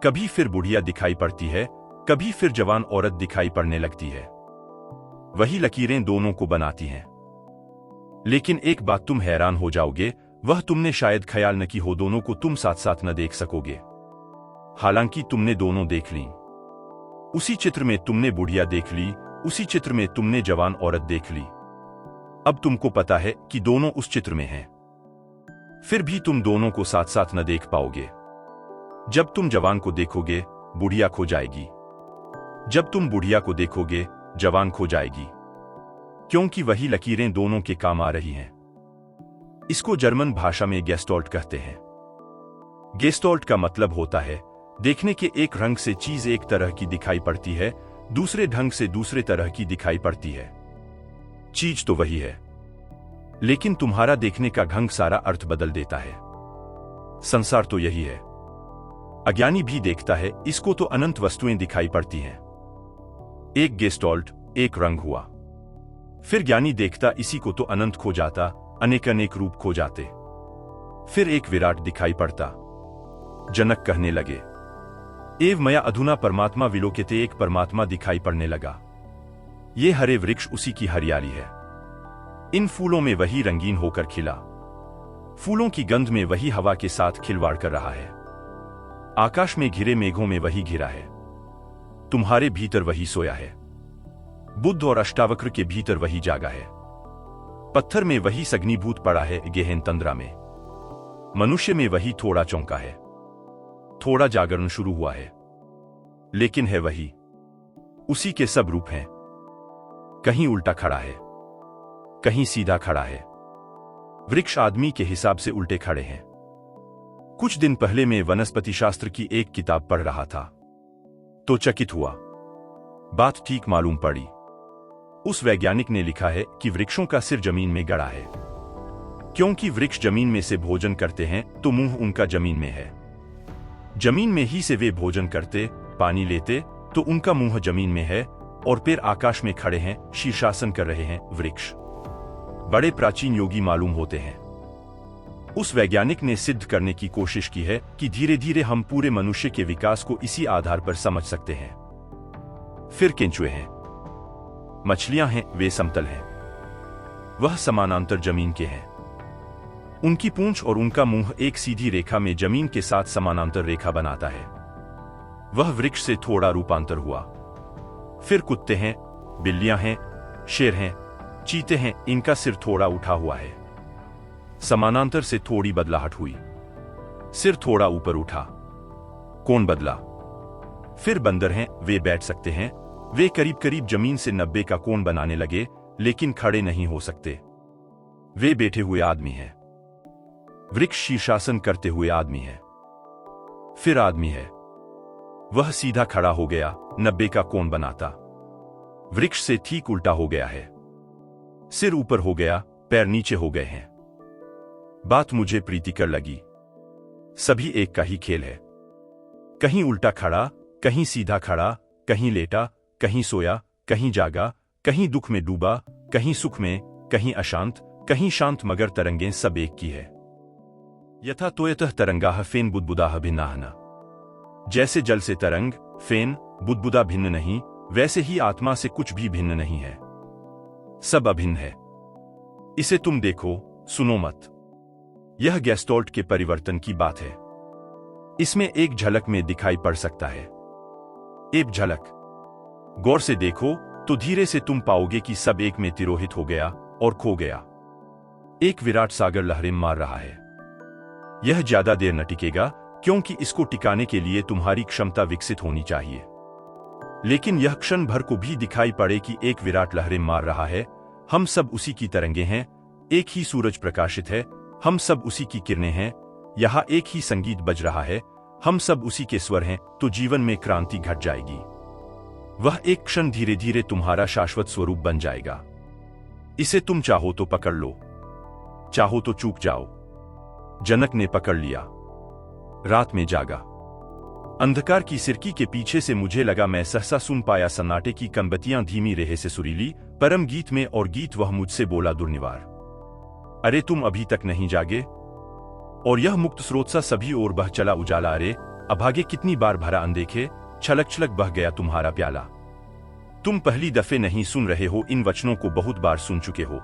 S1: कभी फिर बुढ़िया दिखाई पड़ती है, कभी फिर जवान औरत दिखाई पड़ने लगती है। वही लकीरें दोनों को बनाती हैं। लेकिन एक बात तुम हैरान हो जाओगे, वह तुमने शायद ख्याल न की हो, दोनों को तुम साथ साथ न देख सकोगे। हालांकि तुमने दोनों देख ली। उसी चित्र में तुमने बुढ़िया देख ली, उसी चित्र में तुमने जवान औरत देख ली। अब तुमको पता है कि दोनों उस चित्र में हैं। फिर भी तुम दोनों को साथ साथ न देख पाओगे। जब तुम जवान को देखोगे, बुढ़िया खो जाएगी। जब तुम बुढ़िया को देखोगे, जवान खो जाएगी, क्योंकि वही लकीरें दोनों के काम आ रही हैं। इसको जर्मन भाषा में गेस्टॉल्ट कहते हैं। गेस्टॉल्ट का मतलब होता है देखने के एक रंग से चीज एक तरह की दिखाई पड़ती है, दूसरे ढंग से दूसरे तरह की दिखाई पड़ती है। चीज तो वही है, लेकिन तुम्हारा देखने का ढंग सारा अर्थ बदल देता है। संसार तो यही है। अज्ञानी भी देखता है, इसको तो अनंत वस्तुएं दिखाई पड़ती हैं। एक गेस्टॉल्ट, एक रंग हुआ। फिर ज्ञानी देखता, इसी को तो अनंत खो जाता, अनेक अनेक रूप खो जाते। फिर एक विराट दिखाई पड़ता। जनक कहने लगे, एव मया अधुना परमात्मा विलोक्यते, एक परमात्मा दिखाई पड़ने लगा। ये हरे वृक्ष उसी की हरियाली है। इन फूलों में वही रंगीन होकर खिला, फूलों की गंध में वही हवा के साथ खिलवाड़ कर रहा है। आकाश में घिरे मेघों में वही घिरा है, तुम्हारे भीतर वही सोया है। बुद्ध और अष्टावक्र के भीतर वही जागा है। पत्थर में वही सग्नीभूत पड़ा है, गेहन तंद्रा में। मनुष्य में वही थोड़ा चौंका है, थोड़ा जागरण शुरू हुआ है, लेकिन है वही। उसी के सब रूप हैं। कहीं उल्टा खड़ा है, कहीं सीधा खड़ा है। वृक्ष आदमी के हिसाब से उल्टे खड़े हैं। कुछ दिन पहले मैं वनस्पति शास्त्र की एक किताब पढ़ रहा था तो चकित हुआ। बात ठीक मालूम पड़ी। उस वैज्ञानिक ने लिखा है कि वृक्षों का सिर जमीन में गड़ा है। क्योंकि वृक्ष जमीन में से भोजन करते हैं तो मुंह उनका जमीन में है। जमीन में ही से वे भोजन करते, पानी लेते तो उनका मुंह जमीन में है, और पैर आकाश में खड़े हैं, शीर्षासन कर रहे हैं। वृक्ष बड़े प्राचीन योगी मालूम होते हैं। उस वैज्ञानिक ने सिद्ध करने की कोशिश की है कि धीरे धीरे हम पूरे मनुष्य के विकास को इसी आधार पर समझ सकते हैं। फिर केंचुए हैं, मछलियां हैं, वे समतल हैं, वह समानांतर जमीन के हैं। उनकी पूंछ और उनका मुंह एक सीधी रेखा में जमीन के साथ समानांतर रेखा बनाता है। वह वृक्ष से थोड़ा रूपांतर हुआ। फिर कुत्ते हैं, बिल्लियां हैं, शेर हैं, चीते हैं, इनका सिर थोड़ा उठा हुआ है। समानांतर से थोड़ी बदलाहट हुई, सिर थोड़ा ऊपर उठा। कौन बदला? फिर बंदर हैं, वे बैठ सकते हैं, वे करीब करीब जमीन से 90 का कोण बनाने लगे, लेकिन खड़े नहीं हो सकते। वे बैठे हुए आदमी हैं। वृक्ष शीर्षासन करते हुए आदमी है। फिर आदमी है, वह सीधा खड़ा हो गया, 90 का कोण बनाता। वृक्ष से ठीक उल्टा हो गया है। सिर ऊपर हो गया, पैर नीचे हो गए हैं। बात मुझे प्रीतिकर लगी। सभी एक का ही खेल है। कहीं उल्टा खड़ा, कहीं सीधा खड़ा, कहीं लेटा, कहीं सोया, कहीं जागा, कहीं दुख में डूबा, कहीं सुख में, कहीं अशांत, कहीं शांत, मगर तरंगें सब एक की है। यथा तोयतः तरंगाः फेन बुदबुदाः भिन्नाः न। जैसे जल से तरंग, फेन, बुदबुदा भिन्न नहीं, वैसे ही आत्मा से कुछ भी भिन्न नहीं है। सब अभिन्न है। इसे तुम देखो, सुनो मत। यह गेस्टॉल्ट के परिवर्तन की बात है। इसमें एक झलक में दिखाई पड़ सकता है। एक झलक। गौर से देखो तो धीरे से तुम पाओगे कि सब एक में तिरोहित हो गया और खो गया। एक विराट सागर लहरें मार रहा है। यह ज्यादा देर न टिकेगा, क्योंकि इसको टिकाने के लिए तुम्हारी क्षमता विकसित होनी चाहिए। लेकिन यह क्षण भर को भी दिखाई पड़े कि एक विराट लहरें मार रहा है। हम सब उसी की तरंगे हैं, एक ही सूरज प्रकाशित है, हम सब उसी की किरणें हैं। यहां एक ही संगीत बज रहा है, हम सब उसी के स्वर हैं। तो जीवन में क्रांति घट जाएगी। वह एक क्षण धीरे धीरे तुम्हारा शाश्वत स्वरूप बन जाएगा। इसे तुम चाहो तो पकड़ लो, चाहो तो चूक जाओ। जनक ने पकड़ लिया। रात में जागा। अंधकार की सिरकी के पीछे से मुझे लगा मैं सहसा सुन पाया सन्नाटे की कनबत्तियां धीमी रेहे से सुरीली परम गीत में, और गीत वह मुझसे बोला दुर्निवार, अरे तुम अभी तक नहीं जागे? और यह मुक्त स्रोत सा सभी ओर बह चला उजाला, अरे अभागे कितनी बार भरा अनदेखे, छलक छलक बह गया तुम्हारा प्याला। तुम पहली दफे नहीं सुन रहे हो, इन वचनों को बहुत बार सुन चुके हो।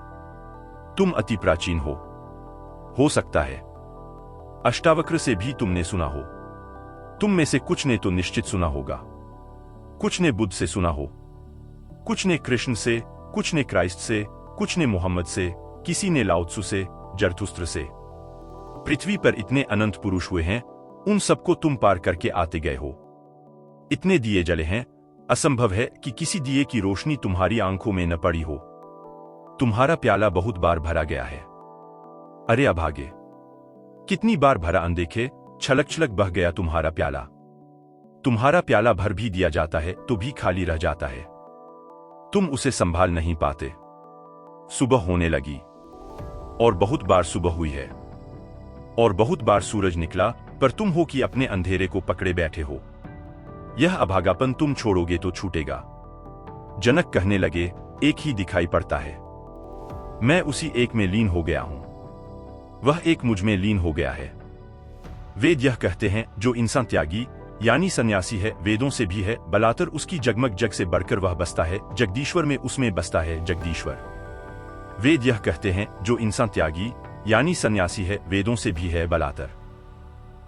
S1: तुम अति प्राचीन हो सकता है अष्टावक्र से भी तुमने सुना हो। तुम में से कुछ ने तो निश्चित सुना होगा, कुछ ने बुद्ध से सुना हो, कुछ ने कृष्ण से, कुछ ने क्राइस्ट से, कुछ ने मोहम्मद से, किसी ने लाओत्सु से, जरथुस्त्र से। पृथ्वी पर इतने अनंत पुरुष हुए हैं, उन सबको तुम पार करके आते गए हो। इतने दिए जले हैं, असंभव है कि किसी दिए की रोशनी तुम्हारी आंखों में न पड़ी हो। तुम्हारा प्याला बहुत बार भरा गया है। अरे अभागे, कितनी बार भरा अनदेखे, छलक छलक बह गया तुम्हारा प्याला। तुम्हारा प्याला भर भी दिया जाता है तो भी खाली रह जाता है, तुम उसे संभाल नहीं पाते। सुबह होने लगी, और बहुत बार सुबह हुई है, और बहुत बार सूरज निकला, पर तुम हो कि अपने अंधेरे को पकड़े बैठे हो। यह अभागापन तुम छोड़ोगे तो छूटेगा। जनक कहने लगे, एक ही दिखाई पड़ता है, मैं उसी एक में लीन हो गया हूं, वह एक मुझ में लीन हो गया है। वेद यह कहते हैं, जो इंसान त्यागी यानी सन्यासी है, वेदों से भी है बलातर उसकी, जगमग जग से बढ़कर वह बसता है, जगदीश्वर में उसमें बसता है जगदीश्वर। वेद यह कहते हैं, जो इंसान त्यागी यानी सन्यासी है, वेदों से भी है बलातर,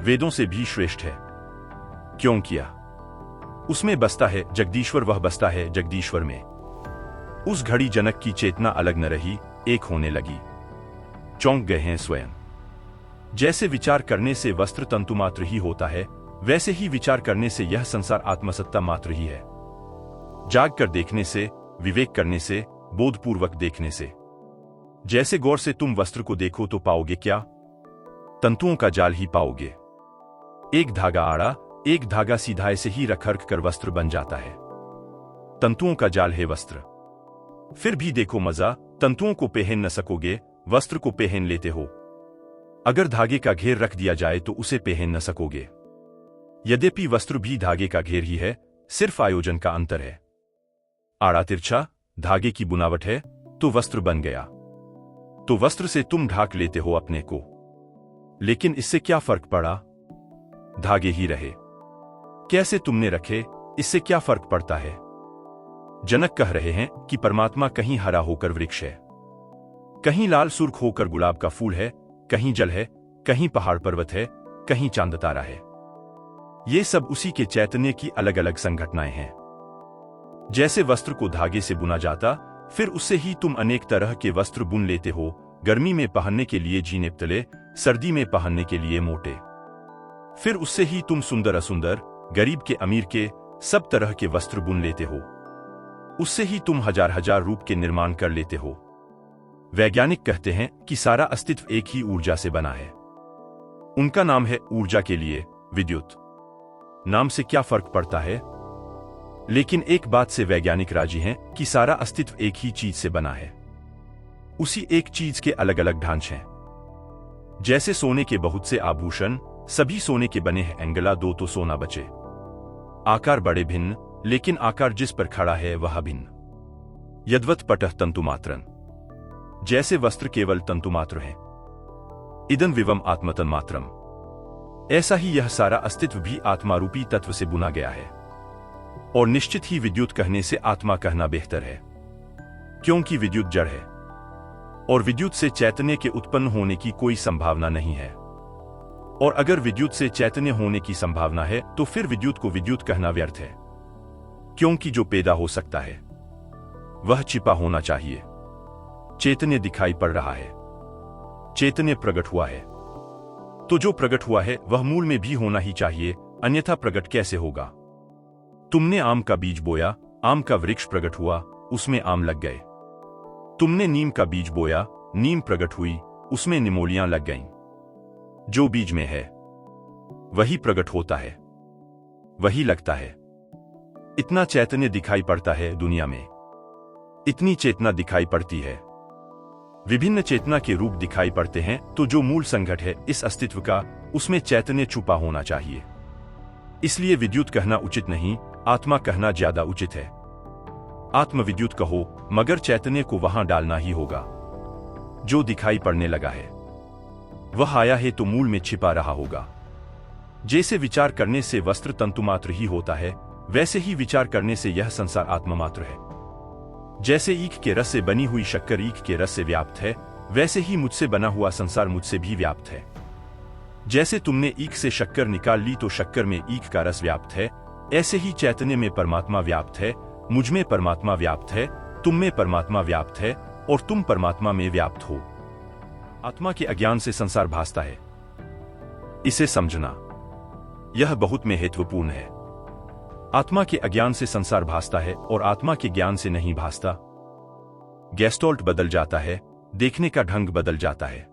S1: वेदों से भी श्रेष्ठ है। क्यों किया? उसमें बसता है जगदीश्वर, वह बसता है जगदीश्वर में। उस घड़ी जनक की चेतना अलग न रही, एक होने लगी। चौंक गए हैं स्वयं। जैसे विचार करने से वस्त्र तंतु मात्र ही होता है, वैसे ही विचार करने से यह संसार आत्मसत्ता मात्र ही है। जाग कर देखने से, विवेक करने से, बोधपूर्वक देखने से। जैसे गौर से तुम वस्त्र को देखो तो पाओगे क्या? तंतुओं का जाल ही पाओगे। एक धागा आड़ा, एक धागा सीधा, ऐसे ही रख रख कर वस्त्र बन जाता है। तंतुओं का जाल है वस्त्र। फिर भी देखो मजा, तंतुओं को पहन न सकोगे, वस्त्र को पहन लेते हो। अगर धागे का घेर रख दिया जाए तो उसे पहन न सकोगे। यद्यपि वस्त्र भी धागे का घेर ही है, सिर्फ आयोजन का अंतर है। आड़ा तिरछा धागे की बुनावट है तो वस्त्र बन गया। तो वस्त्र से तुम ढाक लेते हो अपने को, लेकिन इससे क्या फर्क पड़ा? धागे ही रहे। कैसे तुमने रखे, इससे क्या फर्क पड़ता है? जनक कह रहे हैं कि परमात्मा कहीं हरा होकर वृक्ष है, कहीं लाल सुर्ख होकर गुलाब का फूल है, कहीं जल है, कहीं पहाड़ पर्वत है, कहीं चांद तारा है। ये सब उसी के चैतन्य की अलग अलग संघटनाएं हैं। जैसे वस्त्र को धागे से बुना जाता, फिर उससे ही तुम अनेक तरह के वस्त्र बुन लेते हो, गर्मी में पहनने के लिए जीने पतले, सर्दी में पहनने के लिए मोटे। फिर उससे ही तुम सुंदर असुंदर, गरीब के अमीर के, सब तरह के वस्त्र बुन लेते हो। उससे ही तुम हजार हजार रूप के निर्माण कर लेते हो। वैज्ञानिक कहते हैं कि सारा अस्तित्व एक ही ऊर्जा से बना है। उनका नाम है ऊर्जा के लिए विद्युत। नाम से क्या फर्क पड़ता है? लेकिन एक बात से वैज्ञानिक राजी हैं कि सारा अस्तित्व एक ही चीज से बना है। उसी एक चीज के अलग अलग ढांचे हैं। जैसे सोने के बहुत से आभूषण, सभी सोने के बने हैं, एंगला दो तो सोना बचे। आकार बड़े भिन्न, लेकिन आकार जिस पर खड़ा है वह भिन्न। यद्वत पटः तंतुमात्रन, जैसे वस्त्र केवल तंतुमात्र है। इदं विवम आत्मतन मात्रम, ऐसा ही यह सारा अस्तित्व भी आत्मारूपी तत्व से बुना गया है। और निश्चित ही विद्युत कहने से आत्मा कहना बेहतर है, क्योंकि विद्युत जड़ है, और विद्युत से चैतन्य के उत्पन्न होने की कोई संभावना नहीं है। और अगर विद्युत से चैतन्य होने की संभावना है तो फिर विद्युत को विद्युत कहना व्यर्थ है, क्योंकि जो पैदा हो सकता है वह छिपा होना चाहिए। चैतन्य दिखाई पड़ रहा है, चैतन्य प्रकट हुआ है, तो जो प्रकट हुआ है वह मूल में भी होना ही चाहिए, अन्यथा प्रकट कैसे होगा? तुमने आम का बीज बोया, आम का वृक्ष प्रकट हुआ, उसमें आम लग गए। तुमने नीम का बीज बोया, नीम प्रकट हुई, उसमें निमोलियां लग गईं। जो बीज में है वही प्रकट होता है, वही लगता है। इतना चैतन्य दिखाई पड़ता है दुनिया में, इतनी चेतना दिखाई पड़ती है, विभिन्न चेतना के रूप दिखाई पड़ते हैं। तो जो मूल संघट है इस अस्तित्व का, उसमें चैतन्य छुपा होना चाहिए। इसलिए विद्युत कहना उचित नहीं, आत्मा कहना ज्यादा उचित है। आत्मविद्युत कहो, मगर चैतन्य को वहां डालना ही होगा। जो दिखाई पड़ने लगा है वह आया है तो मूल में छिपा रहा होगा। जैसे विचार करने से वस्त्र तंतुमात्र ही होता है, वैसे ही विचार करने से यह संसार आत्ममात्र है। जैसे ईख के रस से बनी हुई शक्कर ईख के रस से व्याप्त है, वैसे ही मुझसे बना हुआ संसार मुझसे भी व्याप्त है। जैसे तुमने ईख से शक्कर निकाल ली तो शक्कर में ईख का रस व्याप्त है, ऐसे ही चैतन्य में परमात्मा व्याप्त है, मुझ में परमात्मा व्याप्त है, तुम में परमात्मा व्याप्त है और तुम परमात्मा में व्याप्त हो। आत्मा के अज्ञान से संसार भासता है। इसे समझना यह बहुत महत्वपूर्ण है। आत्मा के अज्ञान से संसार भासता है और आत्मा के ज्ञान से नहीं भासता। गेस्टोल्ट बदल जाता है, देखने का ढंग बदल जाता है।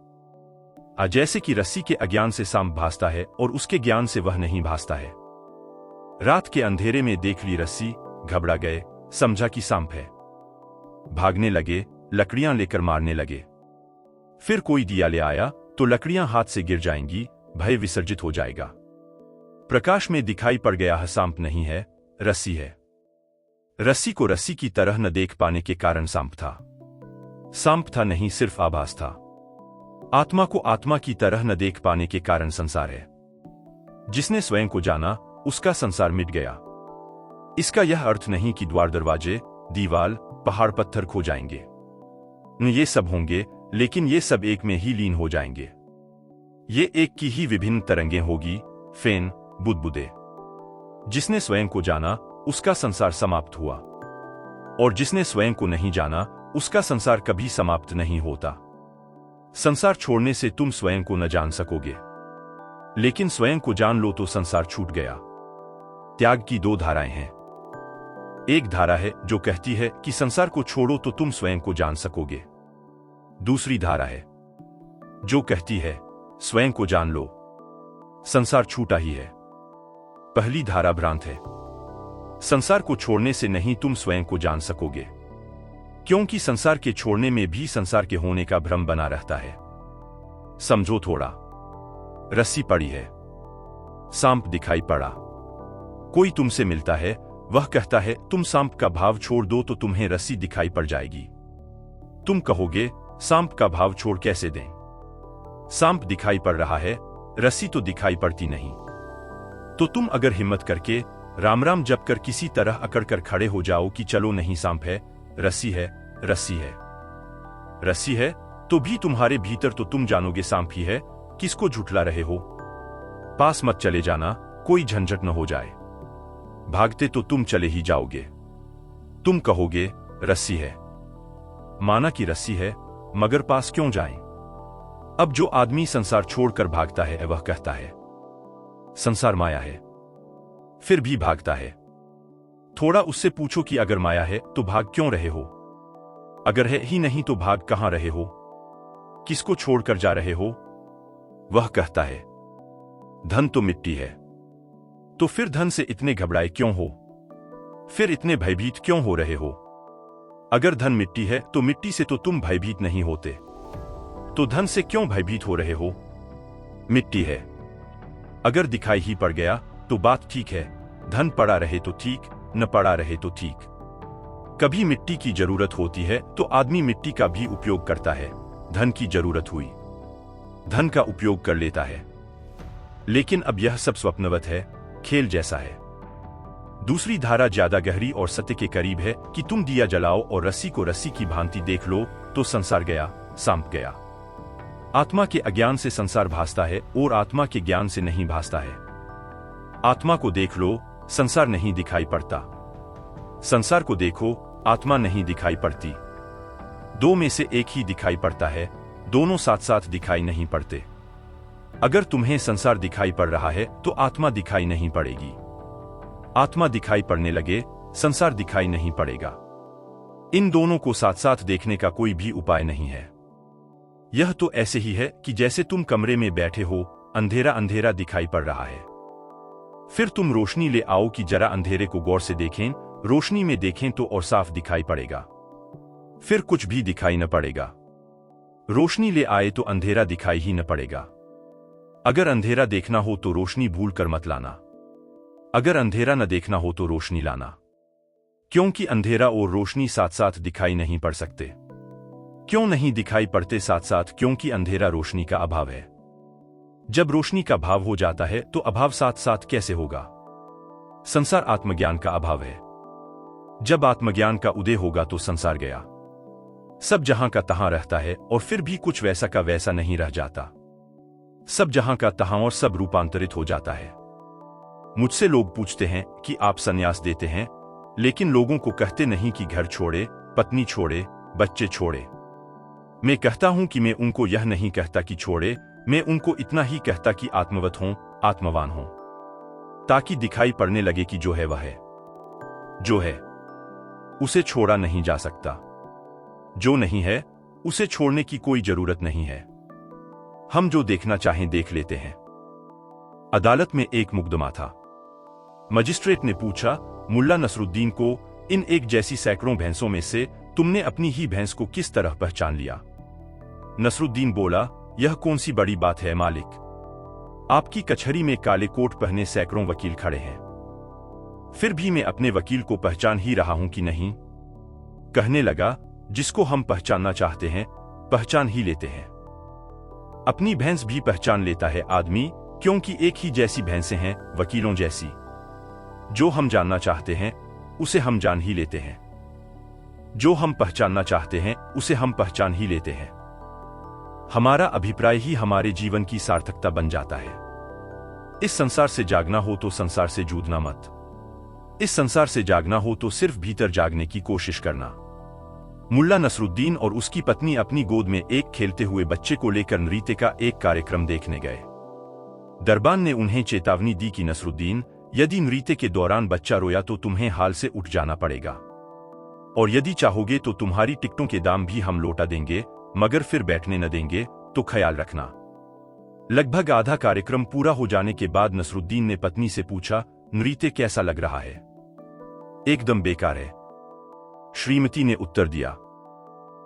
S1: जैसे कि रस्सी के अज्ञान से सांप भासता है और उसके ज्ञान से वह नहीं भासता है। रात के अंधेरे में देख ली रस्सी, घबरा गए, समझा कि सांप है। भागने लगे, लकड़ियां लेकर मारने लगे। फिर कोई दिया ले आया तो लकड़ियां हाथ से गिर जाएंगी, भय विसर्जित हो जाएगा। प्रकाश में दिखाई पड़ गया है सांप नहीं है, रस्सी है। रस्सी को रस्सी की तरह न देख पाने के कारण सांप था। सांप था नहीं, सिर्फ आभास था। आत्मा को आत्मा की तरह न देख पाने के कारण संसार है। जिसने स्वयं को जाना उसका संसार मिट गया। इसका यह अर्थ नहीं कि द्वार दरवाजे, दीवाल, पहाड़ पत्थर खो जाएंगे। ये सब होंगे, लेकिन ये सब एक में ही लीन हो जाएंगे। ये एक की ही विभिन्न तरंगें होगी, फेन, बुदबुदे। जिसने स्वयं को जाना उसका संसार समाप्त हुआ, और जिसने स्वयं को नहीं जाना उसका संसार कभी समाप्त नहीं होता। संसार छोड़ने से तुम स्वयं को न जान सकोगे, लेकिन स्वयं को जान लो तो संसार छूट गया। त्याग की दो धाराएं हैं। एक धारा है जो कहती है कि संसार को छोड़ो तो तुम स्वयं को जान सकोगे। दूसरी धारा है जो कहती है स्वयं को जान लो, संसार छूटा ही है। पहली धारा भ्रांत है। संसार को छोड़ने से नहीं तुम स्वयं को जान सकोगे, क्योंकि संसार के छोड़ने में भी संसार के होने का भ्रम बना रहता है। समझो थोड़ा। रस्सी पड़ी है, सांप दिखाई पड़ा। कोई तुमसे मिलता है, वह कहता है तुम सांप का भाव छोड़ दो तो तुम्हें रस्सी दिखाई पड़ जाएगी। तुम कहोगे सांप का भाव छोड़ कैसे दें? सांप दिखाई पड़ रहा है, रस्सी तो दिखाई पड़ती नहीं। तो तुम अगर हिम्मत करके राम राम जप कर किसी तरह अकड़ कर खड़े हो जाओ कि चलो नहीं सांप है, रस्सी है, रस्सी है, रस्सी है, तो भी तुम्हारे भीतर तो तुम जानोगे सांप ही है। किसको झुठला रहे हो? पास मत चले जाना, कोई झंझट न हो जाए। भागते तो तुम चले ही जाओगे। तुम कहोगे रस्सी है, माना कि रस्सी है, मगर पास क्यों जाएं? अब जो आदमी संसार छोड़कर भागता है वह कहता है संसार माया है, फिर भी भागता है। थोड़ा उससे पूछो कि अगर माया है तो भाग क्यों रहे हो? अगर है ही नहीं तो भाग कहां रहे हो? किसको छोड़कर जा रहे हो? वह कहता है धन तो मिट्टी है। तो फिर धन से इतने घबराए क्यों हो? फिर इतने भयभीत क्यों हो रहे हो? अगर धन मिट्टी है तो मिट्टी से तो तुम भयभीत नहीं होते, तो धन से क्यों भयभीत हो रहे हो? मिट्टी है। अगर दिखाई ही पड़ गया तो बात ठीक है, धन पड़ा रहे तो ठीक, न पड़ा रहे तो ठीक। कभी मिट्टी की जरूरत होती है तो आदमी मिट्टी का भी उपयोग करता है। धन की जरूरत हुई, धन का उपयोग कर लेता है। लेकिन अब यह सब स्वप्नवत है, खेल जैसा है। दूसरी धारा ज्यादा गहरी और सत्य के करीब है कि तुम दिया जलाओ और रस्सी को रस्सी की भांति देख लो तो संसार गया, सांप गया। आत्मा के अज्ञान से संसार भासता है और आत्मा के ज्ञान से नहीं भासता है। आत्मा को देख लो, संसार नहीं दिखाई पड़ता। संसार को देखो, आत्मा नहीं दिखाई पड़ती। दो में से एक ही दिखाई पड़ता है, दोनों साथ साथ दिखाई नहीं पड़ते। अगर तुम्हें संसार दिखाई पड़ रहा है तो आत्मा दिखाई नहीं पड़ेगी। आत्मा दिखाई पड़ने लगे, संसार दिखाई नहीं पड़ेगा। इन दोनों को साथ साथ देखने का कोई भी उपाय नहीं है। यह तो ऐसे ही है कि जैसे तुम कमरे में बैठे हो, अंधेरा अंधेरा दिखाई पड़ रहा है। फिर तुम रोशनी ले आओ कि जरा अंधेरे को गौर से देखें, रोशनी में देखें तो और साफ दिखाई पड़ेगा। फिर कुछ भी दिखाई न पड़ेगा। रोशनी ले आए तो अंधेरा दिखाई ही न पड़ेगा। अगर अंधेरा देखना हो तो रोशनी भूल कर मत लाना। अगर अंधेरा न देखना हो तो रोशनी लाना, क्योंकि अंधेरा और रोशनी साथ साथ दिखाई नहीं पड़ सकते। क्यों नहीं दिखाई पड़ते साथ साथ? क्योंकि अंधेरा रोशनी का अभाव है। जब रोशनी का भाव हो जाता है तो अभाव साथ साथ कैसे होगा? संसार आत्मज्ञान का अभाव है। जब आत्मज्ञान का उदय होगा तो संसार गया। सब जहां का तहां रहता है और फिर भी कुछ वैसा का वैसा नहीं रह जाता। सब जहां का तहां और सब रूपांतरित हो जाता है। मुझसे लोग पूछते हैं कि आप संन्यास देते हैं, लेकिन लोगों को कहते नहीं कि घर छोड़े, पत्नी छोड़े, बच्चे छोड़े। मैं कहता हूं कि मैं उनको यह नहीं कहता कि छोड़े, मैं उनको इतना ही कहता कि आत्मवत हों, आत्मवान हों, ताकि दिखाई पड़ने लगे कि जो है वह है। जो है उसे छोड़ा नहीं जा सकता, जो नहीं है उसे छोड़ने की कोई जरूरत नहीं है। हम जो देखना चाहें देख लेते हैं। अदालत में एक मुकदमा था। मजिस्ट्रेट ने पूछा, मुल्ला नसरुद्दीन को इन एक जैसी सैकड़ों भैंसों में से तुमने अपनी ही भैंस को किस तरह पहचान लिया? नसरुद्दीन बोला, यह कौन सी बड़ी बात है मालिक, आपकी कचहरी में काले कोट पहने सैकड़ों वकील खड़े हैं, फिर भी मैं अपने वकील को पहचान ही रहा हूं कि नहीं? कहने लगा, जिसको हम पहचानना चाहते हैं पहचान ही लेते हैं। अपनी भैंस भी पहचान लेता है आदमी, क्योंकि एक ही जैसी भैंसें हैं, वकीलों जैसी। जो हम जानना चाहते हैं उसे हम जान ही लेते हैं। जो हम पहचानना चाहते हैं उसे हम पहचान ही लेते हैं। हमारा अभिप्राय ही हमारे जीवन की सार्थकता बन जाता है। इस संसार से जागना हो तो संसार से जूझना मत। इस संसार से जागना हो तो सिर्फ भीतर जागने की कोशिश करना। मुल्ला नसरुद्दीन और उसकी पत्नी अपनी गोद में एक खेलते हुए बच्चे को लेकर नृत्य का एक कार्यक्रम देखने गए। दरबान ने उन्हें चेतावनी दी कि नसरुद्दीन, यदि नृत्य के दौरान बच्चा रोया तो तुम्हें हाल से उठ जाना पड़ेगा, और यदि चाहोगे तो तुम्हारी टिकटों के दाम भी हम लौटा देंगे, मगर फिर बैठने न देंगे, तो ख्याल रखना। लगभग आधा कार्यक्रम पूरा हो जाने के बाद नसरुद्दीन ने पत्नी से पूछा, नृत्य कैसा लग रहा है? एकदम बेकार है, श्रीमती ने उत्तर दिया।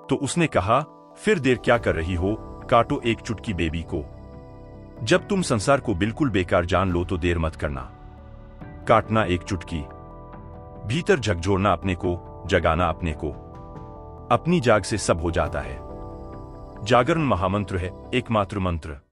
S1: तो उसने कहा, फिर देर क्या कर रही हो, काटो एक चुटकी बेबी को। जब तुम संसार को बिल्कुल बेकार जान लो तो देर मत करना। काटना एक चुटकी, भीतर झकझोरना अपने को, जगाना अपने को। अपनी जाग से सब हो जाता है। जागरण महामंत्र है, एकमात्र मंत्र।